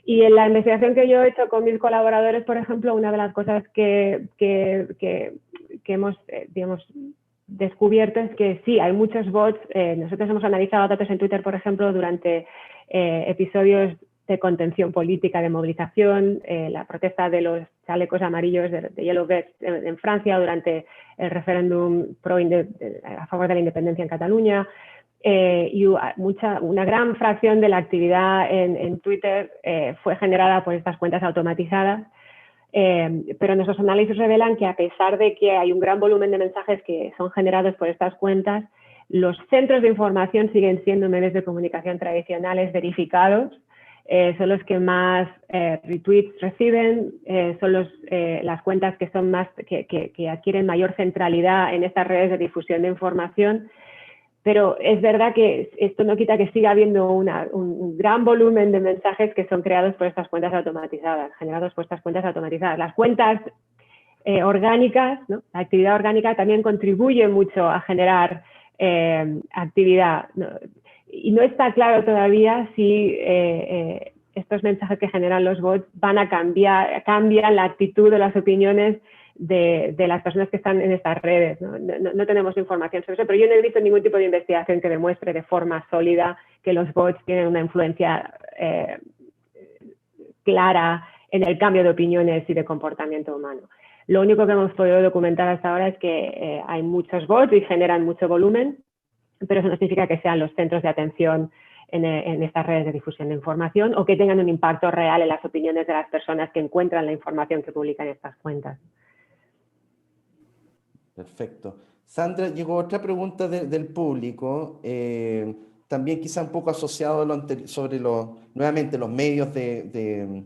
Y en la investigación que yo he hecho con mis colaboradores, por ejemplo, una de las cosas que hemos, digamos, descubierto es que sí, hay muchos bots. Nosotros hemos analizado datos en Twitter, por ejemplo, durante episodios de contención política, de movilización, la protesta de los chalecos amarillos, de Yellow Vests en Francia, durante el referéndum a favor de la independencia en Cataluña. Y una gran fracción de la actividad en Twitter fue generada por estas cuentas automatizadas. Pero nuestros análisis revelan que a pesar de que hay un gran volumen de mensajes que son generados por estas cuentas, los centros de información siguen siendo medios de comunicación tradicionales verificados, son los que más retweets reciben, son las cuentas que son más que adquieren mayor centralidad en estas redes de difusión de información. Pero es verdad que esto no quita que siga habiendo un gran volumen de mensajes que son creados por estas cuentas automatizadas, generados por estas cuentas automatizadas. Las cuentas orgánicas, ¿no? La actividad orgánica también contribuye mucho a generar actividad, ¿no? Y no está claro todavía si estos mensajes que generan los bots cambian la actitud o las opiniones de las personas que están en estas redes, ¿no? No tenemos información sobre eso, pero yo no he visto ningún tipo de investigación que demuestre de forma sólida que los bots tienen una influencia clara en el cambio de opiniones y de comportamiento humano. Lo único que hemos podido documentar hasta ahora es que hay muchos bots y generan mucho volumen, pero eso no significa que sean los centros de atención en estas redes de difusión de información o que tengan un impacto real en las opiniones de las personas que encuentran la información que publican estas cuentas. Perfecto. Sandra, llegó otra pregunta del público, también quizá un poco asociado a lo anterior, sobre nuevamente los medios de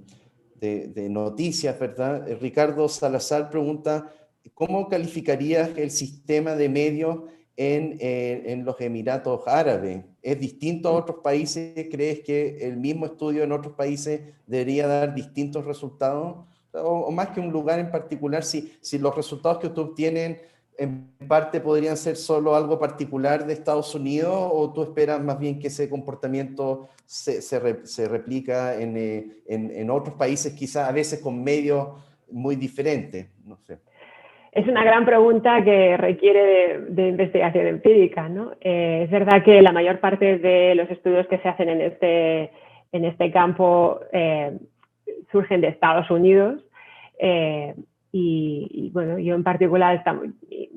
noticias, ¿verdad? Ricardo Salazar pregunta, ¿cómo calificarías el sistema de medios en los Emiratos Árabes? ¿Es distinto a otros países? ¿Crees que el mismo estudio en otros países debería dar distintos resultados? O más que un lugar en particular, si los resultados que tú obtienes en parte podrían ser solo algo particular de Estados Unidos, o tú esperas más bien que ese comportamiento se replica en otros países, quizás a veces con medios muy diferentes, no sé. Es una gran pregunta que requiere de investigación empírica, ¿no? Es verdad que la mayor parte de los estudios que se hacen en este campo surgen de Estados Unidos. Y bueno, yo en particular,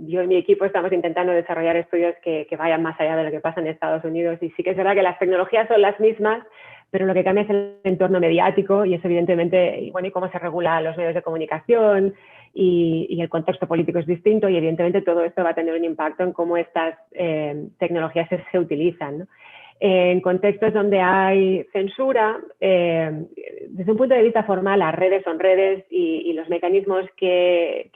yo y mi equipo estamos intentando desarrollar estudios que vayan más allá de lo que pasa en Estados Unidos. Y sí que es verdad que las tecnologías son las mismas, pero lo que cambia es el entorno mediático y es evidentemente, y cómo se regulan los medios de comunicación y el contexto político es distinto, y evidentemente todo esto va a tener un impacto en cómo estas tecnologías se utilizan, ¿no? En contextos donde hay censura, desde un punto de vista formal, las redes son redes y los mecanismos que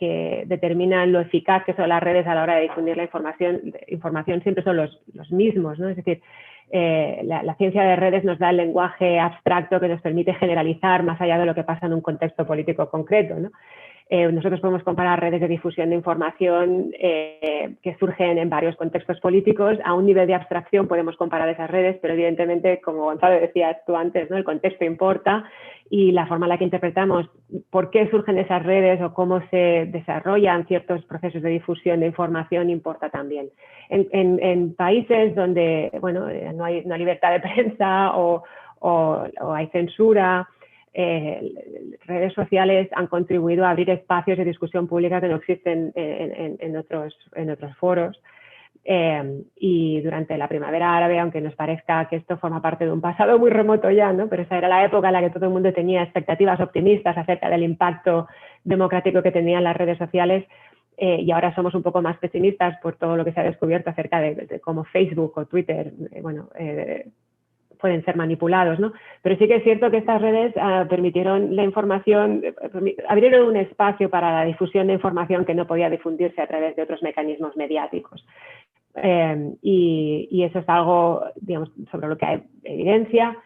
determinan lo eficaz que son las redes a la hora de difundir la información siempre son los mismos, ¿no? Es decir, la ciencia de redes nos da el lenguaje abstracto que nos permite generalizar más allá de lo que pasa en un contexto político concreto, ¿no? Nosotros podemos comparar redes de difusión de información que surgen en varios contextos políticos. A un nivel de abstracción podemos comparar esas redes, pero evidentemente, como Gonzalo decías tú antes, ¿no? El contexto importa y la forma en la que interpretamos por qué surgen esas redes o cómo se desarrollan ciertos procesos de difusión de información importa también. En países donde no hay libertad de prensa o hay censura, redes sociales han contribuido a abrir espacios de discusión pública que no existen en otros foros. Y durante la primavera árabe, aunque nos parezca que esto forma parte de un pasado muy remoto ya, ¿no? Pero esa era la época en la que todo el mundo tenía expectativas optimistas acerca del impacto democrático que tenían las redes sociales, y ahora somos un poco más pesimistas por todo lo que se ha descubierto acerca de cómo Facebook o Twitter pueden ser manipulados, ¿no? Pero sí que es cierto que estas redes permitieron la información, abrieron un espacio para la difusión de información que no podía difundirse a través de otros mecanismos mediáticos. y eso es algo, digamos, sobre lo que hay evidencia,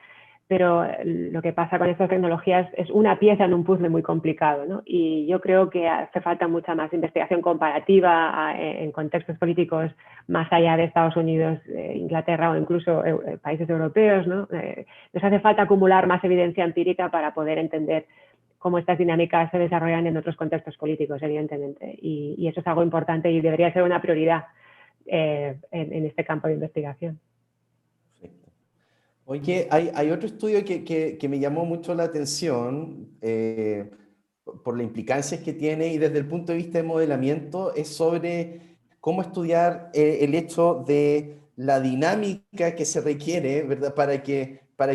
pero lo que pasa con estas tecnologías es una pieza en un puzzle muy complicado, ¿no? Y yo creo que hace falta mucha más investigación comparativa en contextos políticos más allá de Estados Unidos, Inglaterra o incluso países europeos, ¿no? Nos hace falta acumular más evidencia empírica para poder entender cómo estas dinámicas se desarrollan en otros contextos políticos, evidentemente. Y eso es algo importante y debería ser una prioridad en este campo de investigación. Oye, hay otro estudio que me llamó mucho la atención por las implicancias que tiene y desde el punto de vista de modelamiento es sobre cómo estudiar el hecho de la dinámica que se requiere, ¿verdad? Para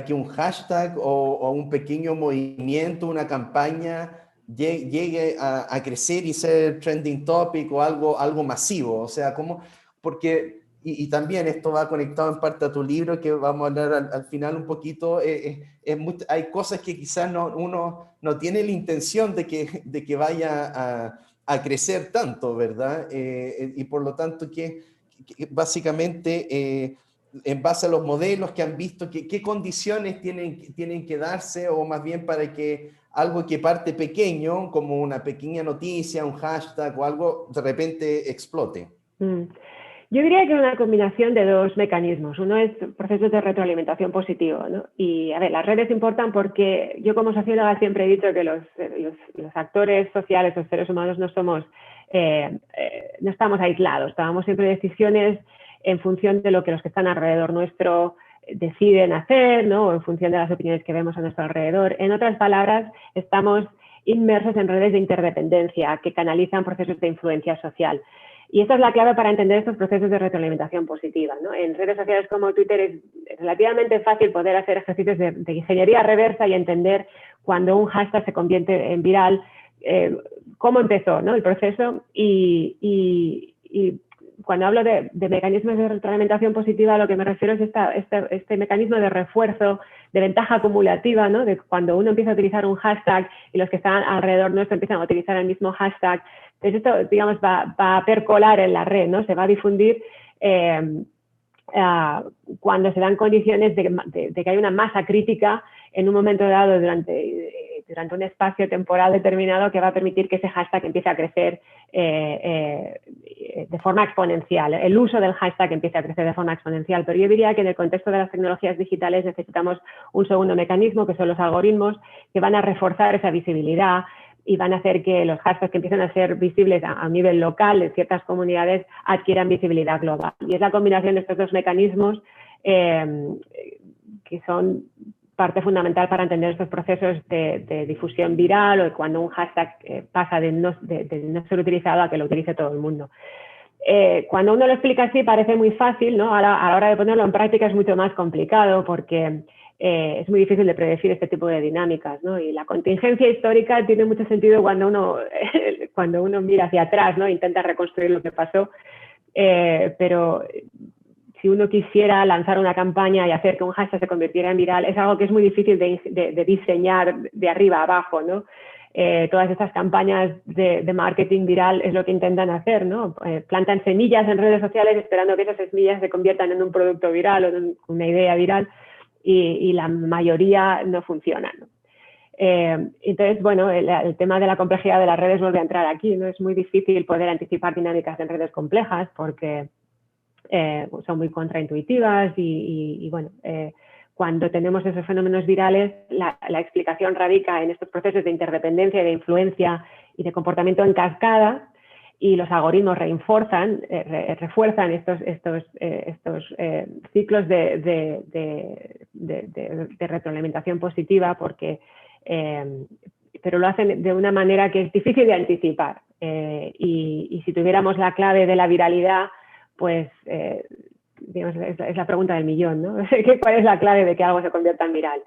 que un hashtag o un pequeño movimiento, una campaña llegue a crecer y ser trending topic o algo masivo. O sea, cómo, porque y también esto va conectado en parte a tu libro, que vamos a hablar al final un poquito. Hay cosas que quizás uno no tiene la intención de que vaya a crecer tanto, ¿verdad? Y por lo tanto, que básicamente, en base a los modelos que han visto, ¿qué condiciones tienen que darse, o más bien para que algo que parte pequeño, como una pequeña noticia, un hashtag o algo, de repente explote? Yo diría que es una combinación de dos mecanismos. Uno es procesos de retroalimentación positivo, ¿no? Y, a ver, las redes importan porque yo como socióloga siempre he dicho que los actores sociales, los seres humanos, no estamos aislados, tomamos siempre decisiones en función de lo que los que están alrededor nuestro deciden hacer, ¿no? O en función de las opiniones que vemos a nuestro alrededor. En otras palabras, estamos inmersos en redes de interdependencia que canalizan procesos de influencia social. Y esta es la clave para entender estos procesos de retroalimentación positiva, ¿no? En redes sociales como Twitter es relativamente fácil poder hacer ejercicios de ingeniería reversa y entender cuando un hashtag se convierte en viral, cómo empezó, ¿no? El proceso. Y cuando hablo de mecanismos de retroalimentación positiva, a lo que me refiero es este mecanismo de refuerzo, de ventaja acumulativa, ¿no? De cuando uno empieza a utilizar un hashtag y los que están alrededor nuestro empiezan a utilizar el mismo hashtag. Entonces esto, digamos, va a percolar en la red, ¿no? Se va a difundir cuando se dan condiciones de que hay una masa crítica en un momento dado durante un espacio temporal determinado que va a permitir que ese hashtag empiece a crecer de forma exponencial. El uso del hashtag empiece a crecer de forma exponencial. Pero yo diría que en el contexto de las tecnologías digitales necesitamos un segundo mecanismo, que son los algoritmos, que van a reforzar esa visibilidad y van a hacer que los hashtags que empiezan a ser visibles a nivel local en ciertas comunidades adquieran visibilidad global. Y es la combinación de estos dos mecanismos que son parte fundamental para entender estos procesos de difusión viral o de cuando un hashtag pasa de no ser utilizado a que lo utilice todo el mundo. Cuando uno lo explica así parece muy fácil, ¿no? A la hora de ponerlo en práctica es mucho más complicado porque es muy difícil de predecir este tipo de dinámicas, ¿no? Y la contingencia histórica tiene mucho sentido cuando uno mira hacia atrás, ¿no? Intenta reconstruir lo que pasó, pero si uno quisiera lanzar una campaña y hacer que un hashtag se convirtiera en viral, es algo que es muy difícil de diseñar de arriba a abajo, ¿no? Todas estas campañas de marketing viral es lo que intentan hacer, ¿no? Plantan semillas en redes sociales esperando que esas semillas se conviertan en un producto viral o en una idea viral y la mayoría no funcionan, ¿no? Entonces, bueno, el tema de la complejidad de las redes vuelve a entrar aquí, ¿no? Es muy difícil poder anticipar dinámicas en redes complejas porque son muy contraintuitivas y bueno, cuando tenemos esos fenómenos virales, la explicación radica en estos procesos de interdependencia, de influencia y de comportamiento en cascada, y los algoritmos refuerzan estos ciclos de retroalimentación positiva porque pero lo hacen de una manera que es difícil de anticipar y si tuviéramos la clave de la viralidad, pues digamos, es la pregunta del millón, ¿no? ¿Cuál es la clave de que algo se convierta en viral?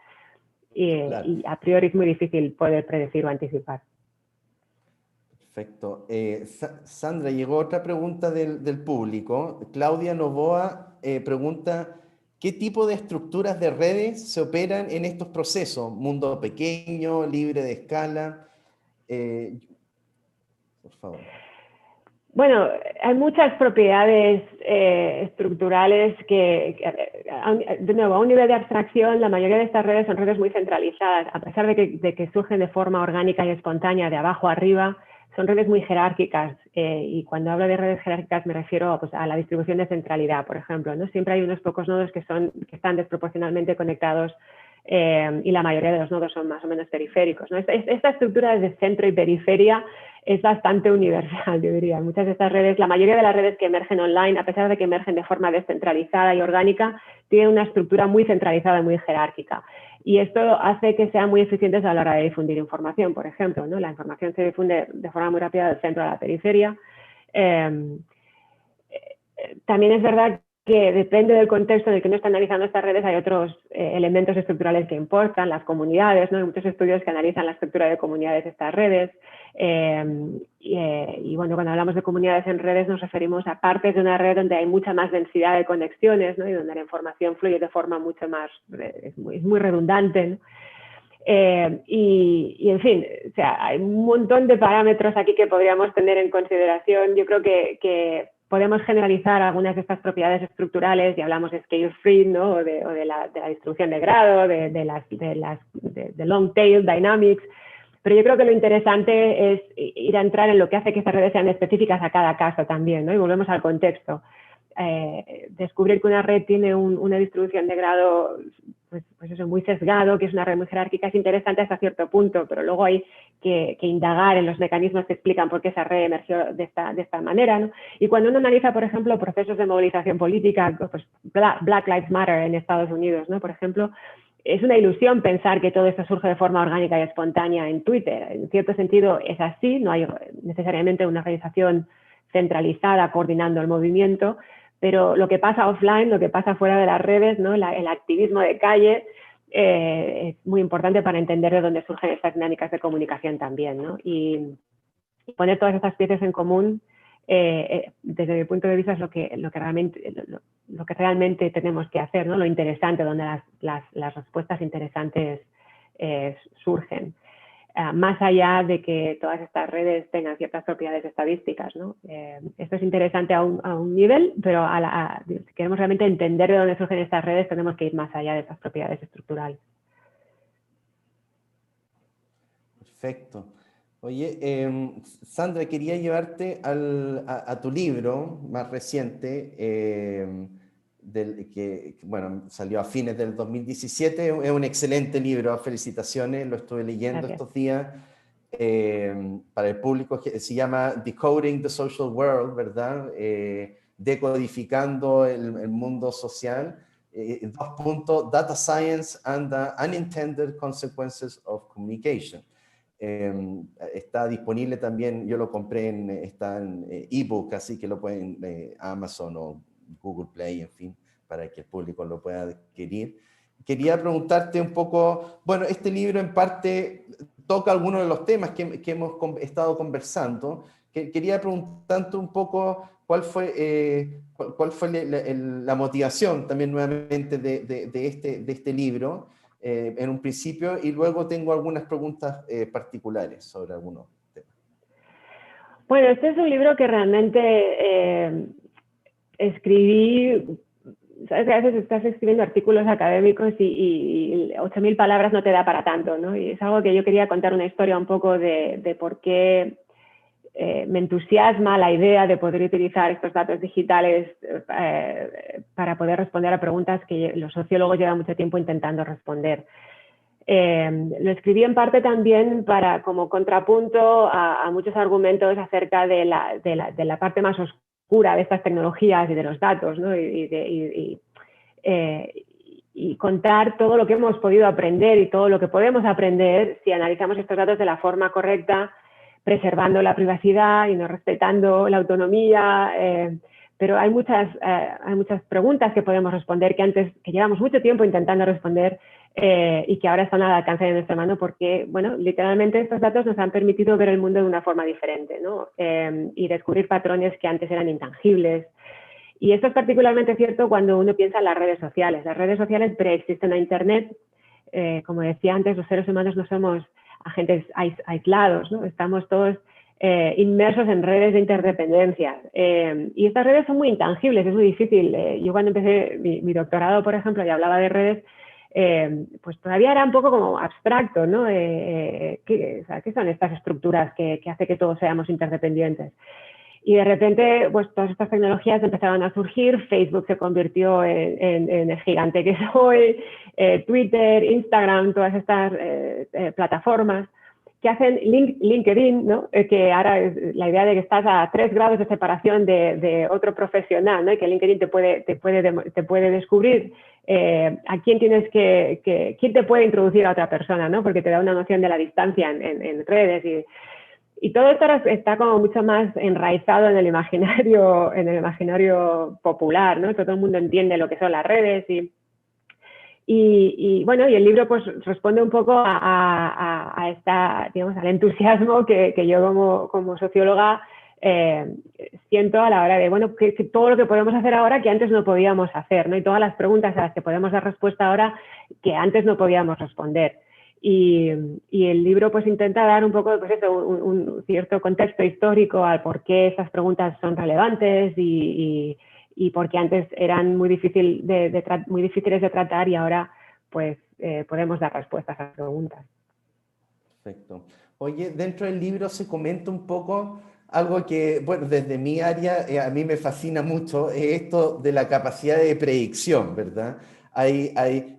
Claro. Y a priori es muy difícil poder predecir o anticipar. Perfecto. Sandra, llegó otra pregunta del público. Claudia Novoa pregunta, ¿qué tipo de estructuras de redes se operan en estos procesos? ¿Mundo pequeño, libre de escala? Por favor. Bueno, hay muchas propiedades estructurales de nuevo, a un nivel de abstracción, la mayoría de estas redes son redes muy centralizadas, a pesar de que surgen de forma orgánica y espontánea, de abajo a arriba, son redes muy jerárquicas. Y cuando hablo de redes jerárquicas me refiero pues, a la distribución de centralidad, por ejemplo, ¿no? Siempre hay unos pocos nodos que están desproporcionalmente conectados y la mayoría de los nodos son más o menos periféricos, ¿no? Esta estructura de centro y periferia es bastante universal, yo diría. Muchas de estas redes, la mayoría de las redes que emergen online, a pesar de que emergen de forma descentralizada y orgánica, tienen una estructura muy centralizada y muy jerárquica. Y esto hace que sean muy eficientes a la hora de difundir información, por ejemplo, ¿no? La información se difunde de forma muy rápida del centro a la periferia. También es verdad que depende del contexto en el que uno está analizando estas redes, hay otros elementos estructurales que importan, las comunidades, ¿no? Hay muchos estudios que analizan la estructura de comunidades de estas redes. Y bueno, cuando hablamos de comunidades en redes nos referimos a partes de una red donde hay mucha más densidad de conexiones, ¿no? Y donde la información fluye de forma mucho más, es muy redundante, ¿no? Y en fin, o sea, hay un montón de parámetros aquí que podríamos tener en consideración. Yo creo que podemos generalizar algunas de estas propiedades estructurales y hablamos de scale free, ¿no? o de la distribución de grado, de long tail dynamics, pero yo creo que lo interesante es ir a entrar en lo que hace que estas redes sean específicas a cada caso también, ¿no? Y volvemos al contexto. Descubrir que una red tiene una distribución de grado pues eso, muy sesgado, que es una red muy jerárquica, es interesante hasta cierto punto, pero luego hay que indagar en los mecanismos que explican por qué esa red emergió de esta manera, ¿no? Y cuando uno analiza, por ejemplo, procesos de movilización política, pues Black Lives Matter en Estados Unidos, ¿no? Por ejemplo, es una ilusión pensar que todo esto surge de forma orgánica y espontánea en Twitter. En cierto sentido es así, no hay necesariamente una organización centralizada coordinando el movimiento, pero lo que pasa offline, lo que pasa fuera de las redes, ¿no? El activismo de calle es muy importante para entender de dónde surgen estas dinámicas de comunicación también, ¿no? Y poner todas estas piezas en común, desde mi punto de vista, es lo que realmente tenemos que hacer, ¿no? Lo interesante, donde las respuestas interesantes surgen. Más allá de que todas estas redes tengan ciertas propiedades estadísticas, ¿no? Esto es interesante a un nivel, pero si queremos realmente entender de dónde surgen estas redes, tenemos que ir más allá de esas propiedades estructurales. Perfecto. Oye, Sandra, quería llevarte a tu libro más reciente, que bueno, salió a fines del 2017. Es un excelente libro, felicitaciones, lo estuve leyendo Gracias. estos días. Para el público se llama Decoding the Social World, ¿verdad? Decodificando el mundo social. 2 puntos, Data Science and the Unintended Consequences of Communication. Está disponible también, yo lo compré, está en ebook, así que lo pueden Amazon o Google Play, en fin, para que el público lo pueda adquirir. Quería preguntarte un poco, bueno, este libro en parte toca algunos de los temas que hemos estado conversando. Quería preguntarte un poco cuál fue la motivación también nuevamente de este libro. En un principio, y luego tengo algunas preguntas particulares sobre algunos temas. Bueno, este es un libro que realmente escribí. Sabes que a veces estás escribiendo artículos académicos y 8.000 palabras no te da para tanto, ¿no? Y es algo que yo quería contar una historia un poco de por qué me entusiasma la idea de poder utilizar estos datos digitales para poder responder a preguntas que los sociólogos llevan mucho tiempo intentando responder. Lo escribí en parte también como contrapunto a muchos argumentos acerca de la parte más oscura de estas tecnologías y de los datos, ¿no? Y contar todo lo que hemos podido aprender y todo lo que podemos aprender si analizamos estos datos de la forma correcta, preservando la privacidad y no respetando la autonomía. Pero hay muchas preguntas que podemos responder que llevamos mucho tiempo intentando responder y que ahora están al alcance de nuestra mano porque, bueno, literalmente estos datos nos han permitido ver el mundo de una forma diferente, ¿no? Y descubrir patrones que antes eran intangibles. Y esto es particularmente cierto cuando uno piensa en las redes sociales. Las redes sociales preexisten a Internet. Como decía antes, los seres humanos no somos agentes aislados, ¿no? Estamos todos inmersos en redes de interdependencias. Y estas redes son muy intangibles, es muy difícil. Yo cuando empecé mi doctorado, por ejemplo, y hablaba de redes, pues todavía era un poco como abstracto, ¿no? ¿Qué son estas estructuras que hace que todos seamos interdependientes? Y de repente, pues todas estas tecnologías empezaron a surgir, Facebook se convirtió en el gigante que es hoy, Twitter, Instagram, todas estas plataformas que hacen LinkedIn, ¿no? Que ahora es la idea de que estás a 3 grados de separación de otro profesional, ¿no? Y que LinkedIn te puede descubrir a quién tienes quién te puede introducir a otra persona, ¿no? Porque te da una noción de la distancia en redes y todo esto está como mucho más enraizado en el imaginario popular, ¿no? Todo el mundo entiende lo que son las redes bueno, y el libro pues responde un poco digamos, al entusiasmo que yo como socióloga siento a la hora de, bueno, que todo lo que podemos hacer ahora que antes no podíamos hacer, ¿no? Y todas las preguntas a las que podemos dar respuesta ahora que antes no podíamos responder. Y el libro pues intenta dar un poco, pues eso, un cierto contexto histórico al por qué esas preguntas son relevantes y porque antes eran muy difíciles de tratar y ahora pues podemos dar respuestas a las preguntas. Perfecto. Oye, dentro del libro se comenta un poco algo que, bueno, desde mi área a mí me fascina mucho, es esto de la capacidad de predicción, ¿verdad?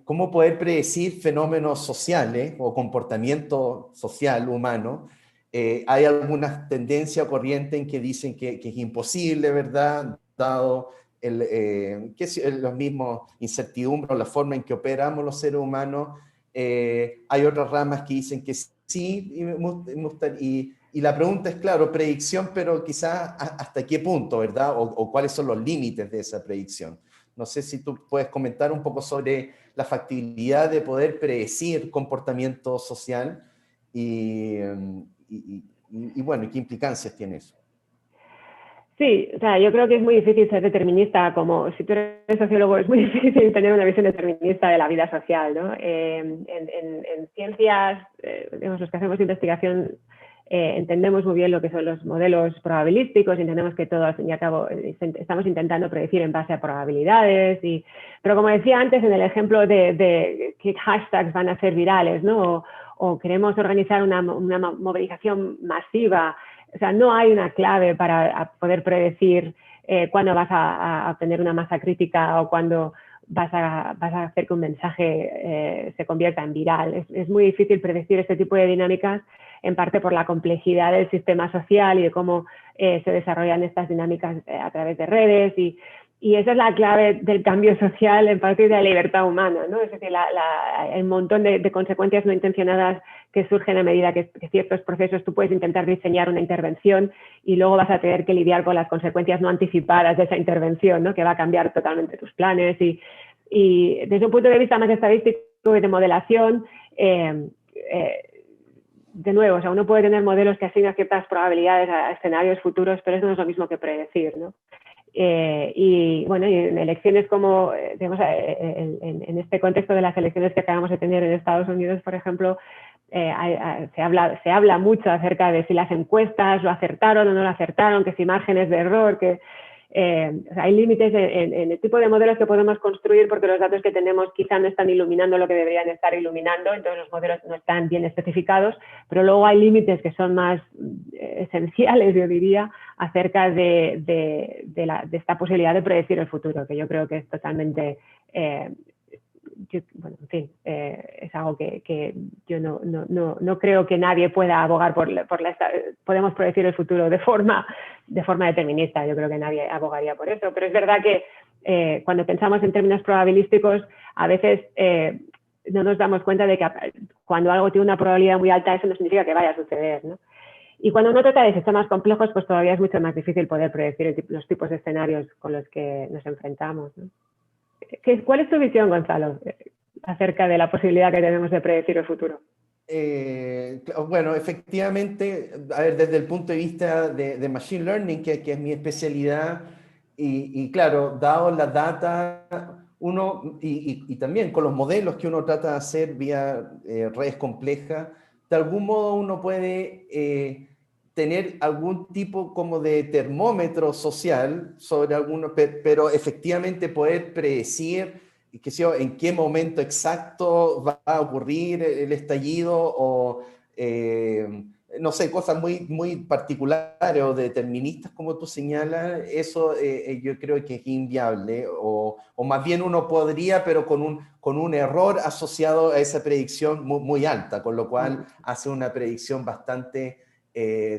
Cómo poder predecir fenómenos sociales o comportamiento social humano. Hay algunas tendencias corrientes en que dicen que es imposible, ¿verdad? Dado los mismos incertidumbres o la forma en que operamos los seres humanos. Hay otras ramas que dicen que sí, y la pregunta es, claro, predicción, pero quizás hasta qué punto, ¿verdad? O cuáles son los límites de esa predicción. No sé si tú puedes comentar un poco sobre la factibilidad de poder predecir comportamiento social y bueno, ¿qué implicancias tiene eso? Sí, o sea, yo creo que es muy difícil ser determinista, como si tú eres sociólogo, es muy difícil tener una visión determinista de la vida social, ¿no? En ciencias, digamos, los que hacemos investigación, entendemos muy bien lo que son los modelos probabilísticos, entendemos que todo, al fin y al cabo, estamos intentando predecir en base a probabilidades, pero como decía antes, en el ejemplo de qué hashtags van a ser virales, ¿no? O queremos organizar una movilización masiva. O sea, no hay una clave para poder predecir cuándo vas a obtener una masa crítica o cuándo vas a hacer que un mensaje se convierta en viral. Es muy difícil predecir este tipo de dinámicas, en parte por la complejidad del sistema social y de cómo se desarrollan estas dinámicas a través de redes y esa es la clave del cambio social en parte de la libertad humana, ¿no? Es decir, el montón de consecuencias no intencionadas que surgen a medida que ciertos procesos tú puedes intentar diseñar una intervención y luego vas a tener que lidiar con las consecuencias no anticipadas de esa intervención, ¿no? Que va a cambiar totalmente tus planes y desde un punto de vista más estadístico y de modelación, de nuevo, o sea, uno puede tener modelos que asignan ciertas probabilidades a escenarios futuros, pero eso no es lo mismo que predecir, ¿no? Y bueno, y en elecciones como, digamos, en este contexto de las elecciones que acabamos de tener en Estados Unidos, por ejemplo, se habla mucho acerca de si las encuestas lo acertaron o no lo acertaron, que si márgenes de error, o sea, hay límites en el tipo de modelos que podemos construir porque los datos que tenemos quizá no están iluminando lo que deberían estar iluminando, entonces los modelos no están bien especificados, pero luego hay límites que son más esenciales, yo diría, acerca de esta posibilidad de predecir el futuro, que yo creo que es totalmente... bueno, en fin, es algo que yo no creo que nadie pueda abogar podemos predecir el futuro de forma determinista, yo creo que nadie abogaría por eso, pero es verdad que cuando pensamos en términos probabilísticos, a veces no nos damos cuenta de que cuando algo tiene una probabilidad muy alta, eso no significa que vaya a suceder, ¿no? Y cuando uno trata de sistemas complejos, pues todavía es mucho más difícil poder predecir los tipos de escenarios con los que nos enfrentamos, ¿no? ¿Cuál es tu visión, Gonzalo, acerca de la posibilidad que tenemos de predecir el futuro? Bueno, efectivamente, a ver, desde el punto de vista de Machine Learning, que es mi especialidad, y claro, dado la data, y también con los modelos que uno trata de hacer vía redes complejas, de algún modo uno puede tener algún tipo como de termómetro social sobre algunos, pero efectivamente poder predecir qué sé yo, en qué momento exacto va a ocurrir el estallido o, no sé, cosas muy, muy particulares o deterministas como tú señalas, eso yo creo que es inviable o más bien uno podría, pero con un error asociado a esa predicción muy, muy alta, con lo cual hace una predicción bastante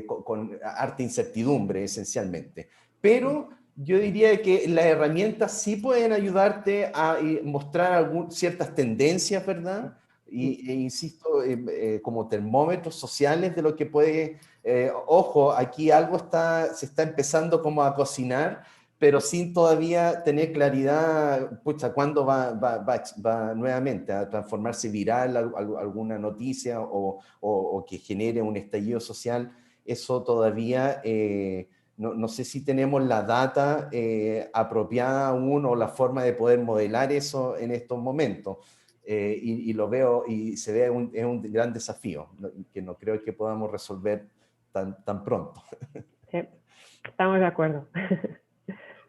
con harta incertidumbre esencialmente. Pero yo diría que las herramientas sí pueden ayudarte a mostrar ciertas tendencias, ¿verdad? Insisto, como termómetros sociales de lo que puede, ojo, aquí algo se está empezando como a cocinar, pero sin todavía tener claridad, pucha, cuándo va nuevamente a transformarse viral alguna noticia o que genere un estallido social. Eso todavía, no sé si tenemos la data apropiada aún o la forma de poder modelar eso en estos momentos. Y lo veo y se ve es un gran desafío que no creo que podamos resolver tan pronto. Sí, estamos de acuerdo.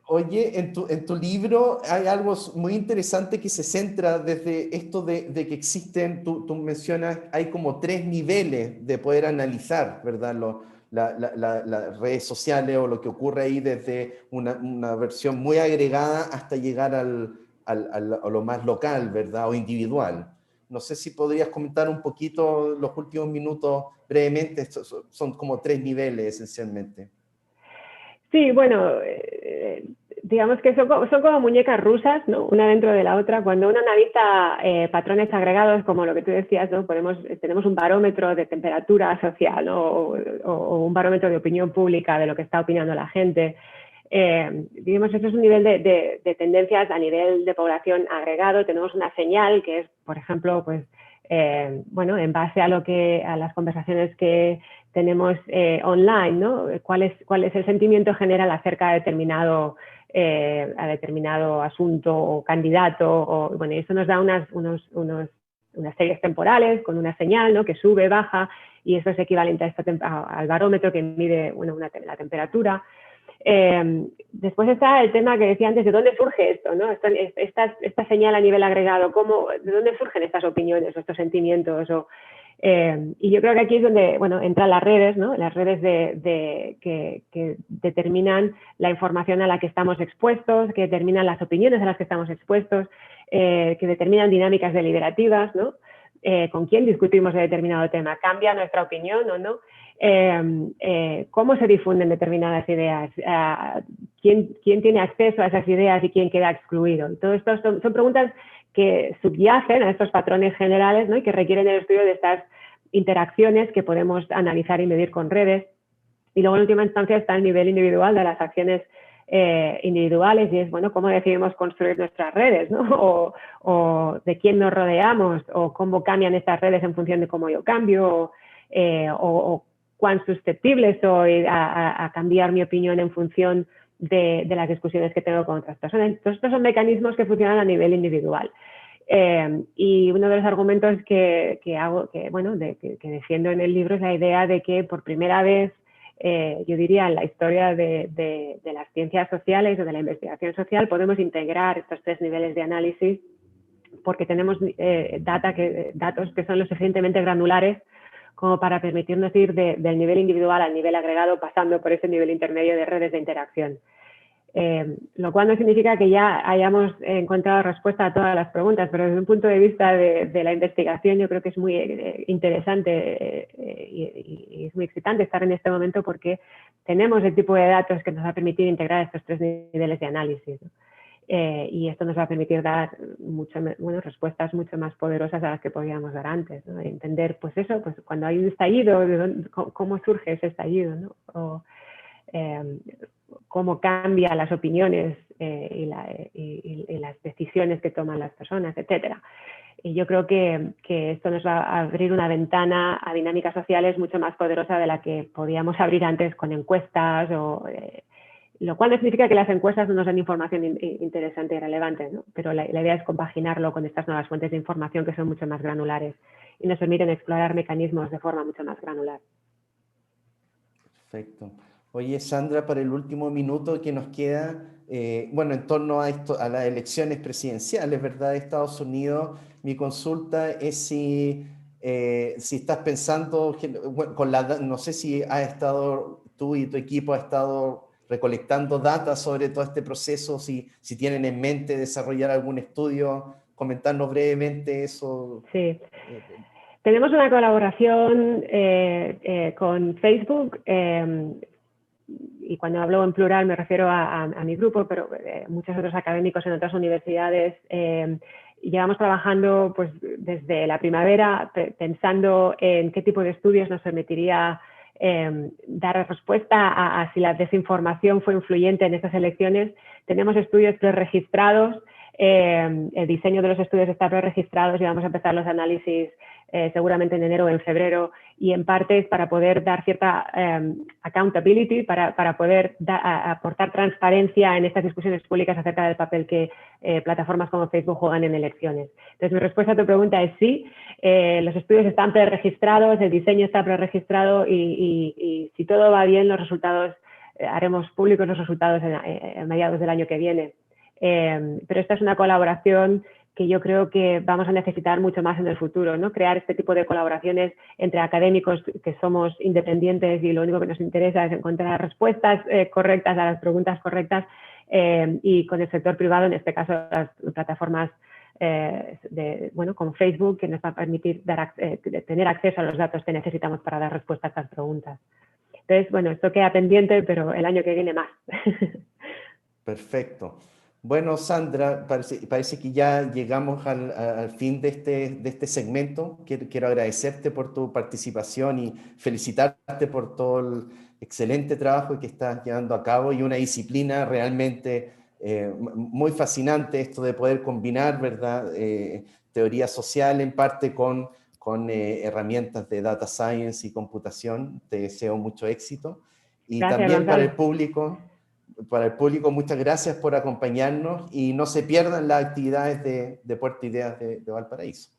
Oye, en tu libro hay algo muy interesante que se centra desde esto de que existen, tú mencionas, hay como 3 niveles de poder analizar, ¿verdad? Las redes sociales o lo que ocurre ahí desde una versión muy agregada hasta llegar a lo más local, ¿verdad? O individual. No sé si podrías comentar un poquito los últimos minutos brevemente, son como 3 niveles esencialmente. Sí, bueno, digamos que son como muñecas rusas, ¿no? Una dentro de la otra. Cuando uno analiza patrones agregados, como lo que tú decías, ¿no? Tenemos un barómetro de temperatura social, ¿no? o un barómetro de opinión pública de lo que está opinando la gente. Digamos, eso es un nivel de tendencias a nivel de población agregado. Tenemos una señal que es, por ejemplo, pues, bueno, en base a las conversaciones que tenemos online, ¿no? ¿Cuál es el sentimiento general acerca de determinado asunto o candidato? Bueno, eso nos da unas series temporales con una señal, ¿no? Que sube, baja, y eso es equivalente al barómetro que mide la temperatura. Después está el tema que decía antes, ¿de dónde surge esto? ¿No? Esta señal a nivel agregado, ¿de dónde surgen estas opiniones o estos sentimientos? Y yo creo que aquí es donde entran las redes, ¿no? Las redes que determinan la información a la que estamos expuestos, que determinan las opiniones a las que estamos expuestos, que determinan dinámicas deliberativas, ¿no? Con quién discutimos de determinado tema, ¿cambia nuestra opinión o no? Cómo se difunden determinadas ideas, quién tiene acceso a esas ideas y quién queda excluido. Y todo esto son preguntas que subyacen a estos patrones generales, ¿no? Y que requieren el estudio de estas interacciones que podemos analizar y medir con redes. Y luego, en última instancia, está el nivel individual de las acciones individuales y es, bueno, cómo decidimos construir nuestras redes, ¿no? O de quién nos rodeamos o cómo cambian estas redes en función de cómo yo cambio o cuán susceptible soy a cambiar mi opinión en función de las discusiones que tengo con otras personas. Entonces, estos son mecanismos que funcionan a nivel individual. Y uno de los argumentos que defiendo en el libro es la idea de que por primera vez, yo diría, en la historia de las ciencias sociales o de la investigación social, podemos integrar estos 3 niveles de análisis porque tenemos datos que son lo suficientemente granulares como para permitirnos ir del nivel individual al nivel agregado, pasando por ese nivel intermedio de redes de interacción. Lo cual no significa que ya hayamos encontrado respuesta a todas las preguntas, pero desde un punto de vista de la investigación yo creo que es muy interesante y es muy excitante estar en este momento porque tenemos el tipo de datos que nos va a permitir integrar estos 3 niveles de análisis, ¿no? Y esto nos va a permitir dar respuestas mucho más poderosas a las que podíamos dar antes, ¿no? Entender, pues eso, pues cuando hay un estallido, cómo surge ese estallido, ¿no? O cómo cambian las opiniones y las decisiones que toman las personas, etcétera. Y yo creo que esto nos va a abrir una ventana a dinámicas sociales mucho más poderosa de la que podíamos abrir antes con encuestas lo cual no significa que las encuestas no nos den información interesante y relevante, ¿no? Pero la idea es compaginarlo con estas nuevas fuentes de información que son mucho más granulares y nos permiten explorar mecanismos de forma mucho más granular. Perfecto. Oye, Sandra, para el último minuto que nos queda, bueno, en torno a esto, a las elecciones presidenciales, ¿verdad?, de Estados Unidos, mi consulta es si estás pensando, bueno, no sé si has estado, tú y tu equipo has estado recolectando datos sobre todo este proceso, si tienen en mente desarrollar algún estudio, comentarnos brevemente eso. Sí. Tenemos una colaboración con Facebook, y cuando hablo en plural me refiero a mi grupo, pero muchos otros académicos en otras universidades. Llevamos trabajando pues, desde la primavera pensando en qué tipo de estudios nos permitiría dar respuesta a si la desinformación fue influyente en estas elecciones. Tenemos estudios preregistrados, el diseño de los estudios está preregistrado y vamos a empezar los análisis seguramente en enero o en febrero, y en parte es para poder dar cierta accountability, para poder aportar transparencia en estas discusiones públicas acerca del papel que plataformas como Facebook juegan en elecciones. Entonces, mi respuesta a tu pregunta es sí, los estudios están preregistrados, el diseño está preregistrado y si todo va bien, los resultados, haremos públicos los resultados a mediados del año que viene. Pero esta es una colaboración que yo creo que vamos a necesitar mucho más en el futuro, ¿no? Crear este tipo de colaboraciones entre académicos que somos independientes y lo único que nos interesa es encontrar respuestas correctas a las preguntas correctas, y con el sector privado, en este caso las plataformas como Facebook, que nos va a permitir tener acceso a los datos que necesitamos para dar respuesta a estas preguntas. Entonces, bueno, esto queda pendiente, pero el año que viene más. Perfecto. Bueno, Sandra, parece que ya llegamos al fin de este segmento. Quiero agradecerte por tu participación y felicitarte por todo el excelente trabajo que estás llevando a cabo y una disciplina realmente muy fascinante, esto de poder combinar, ¿verdad?, teoría social en parte con herramientas de data science y computación. Te deseo mucho éxito. Y Gracias, también Gonzalo. para el público, muchas gracias por acompañarnos y no se pierdan las actividades de Puerto Ideas de Valparaíso.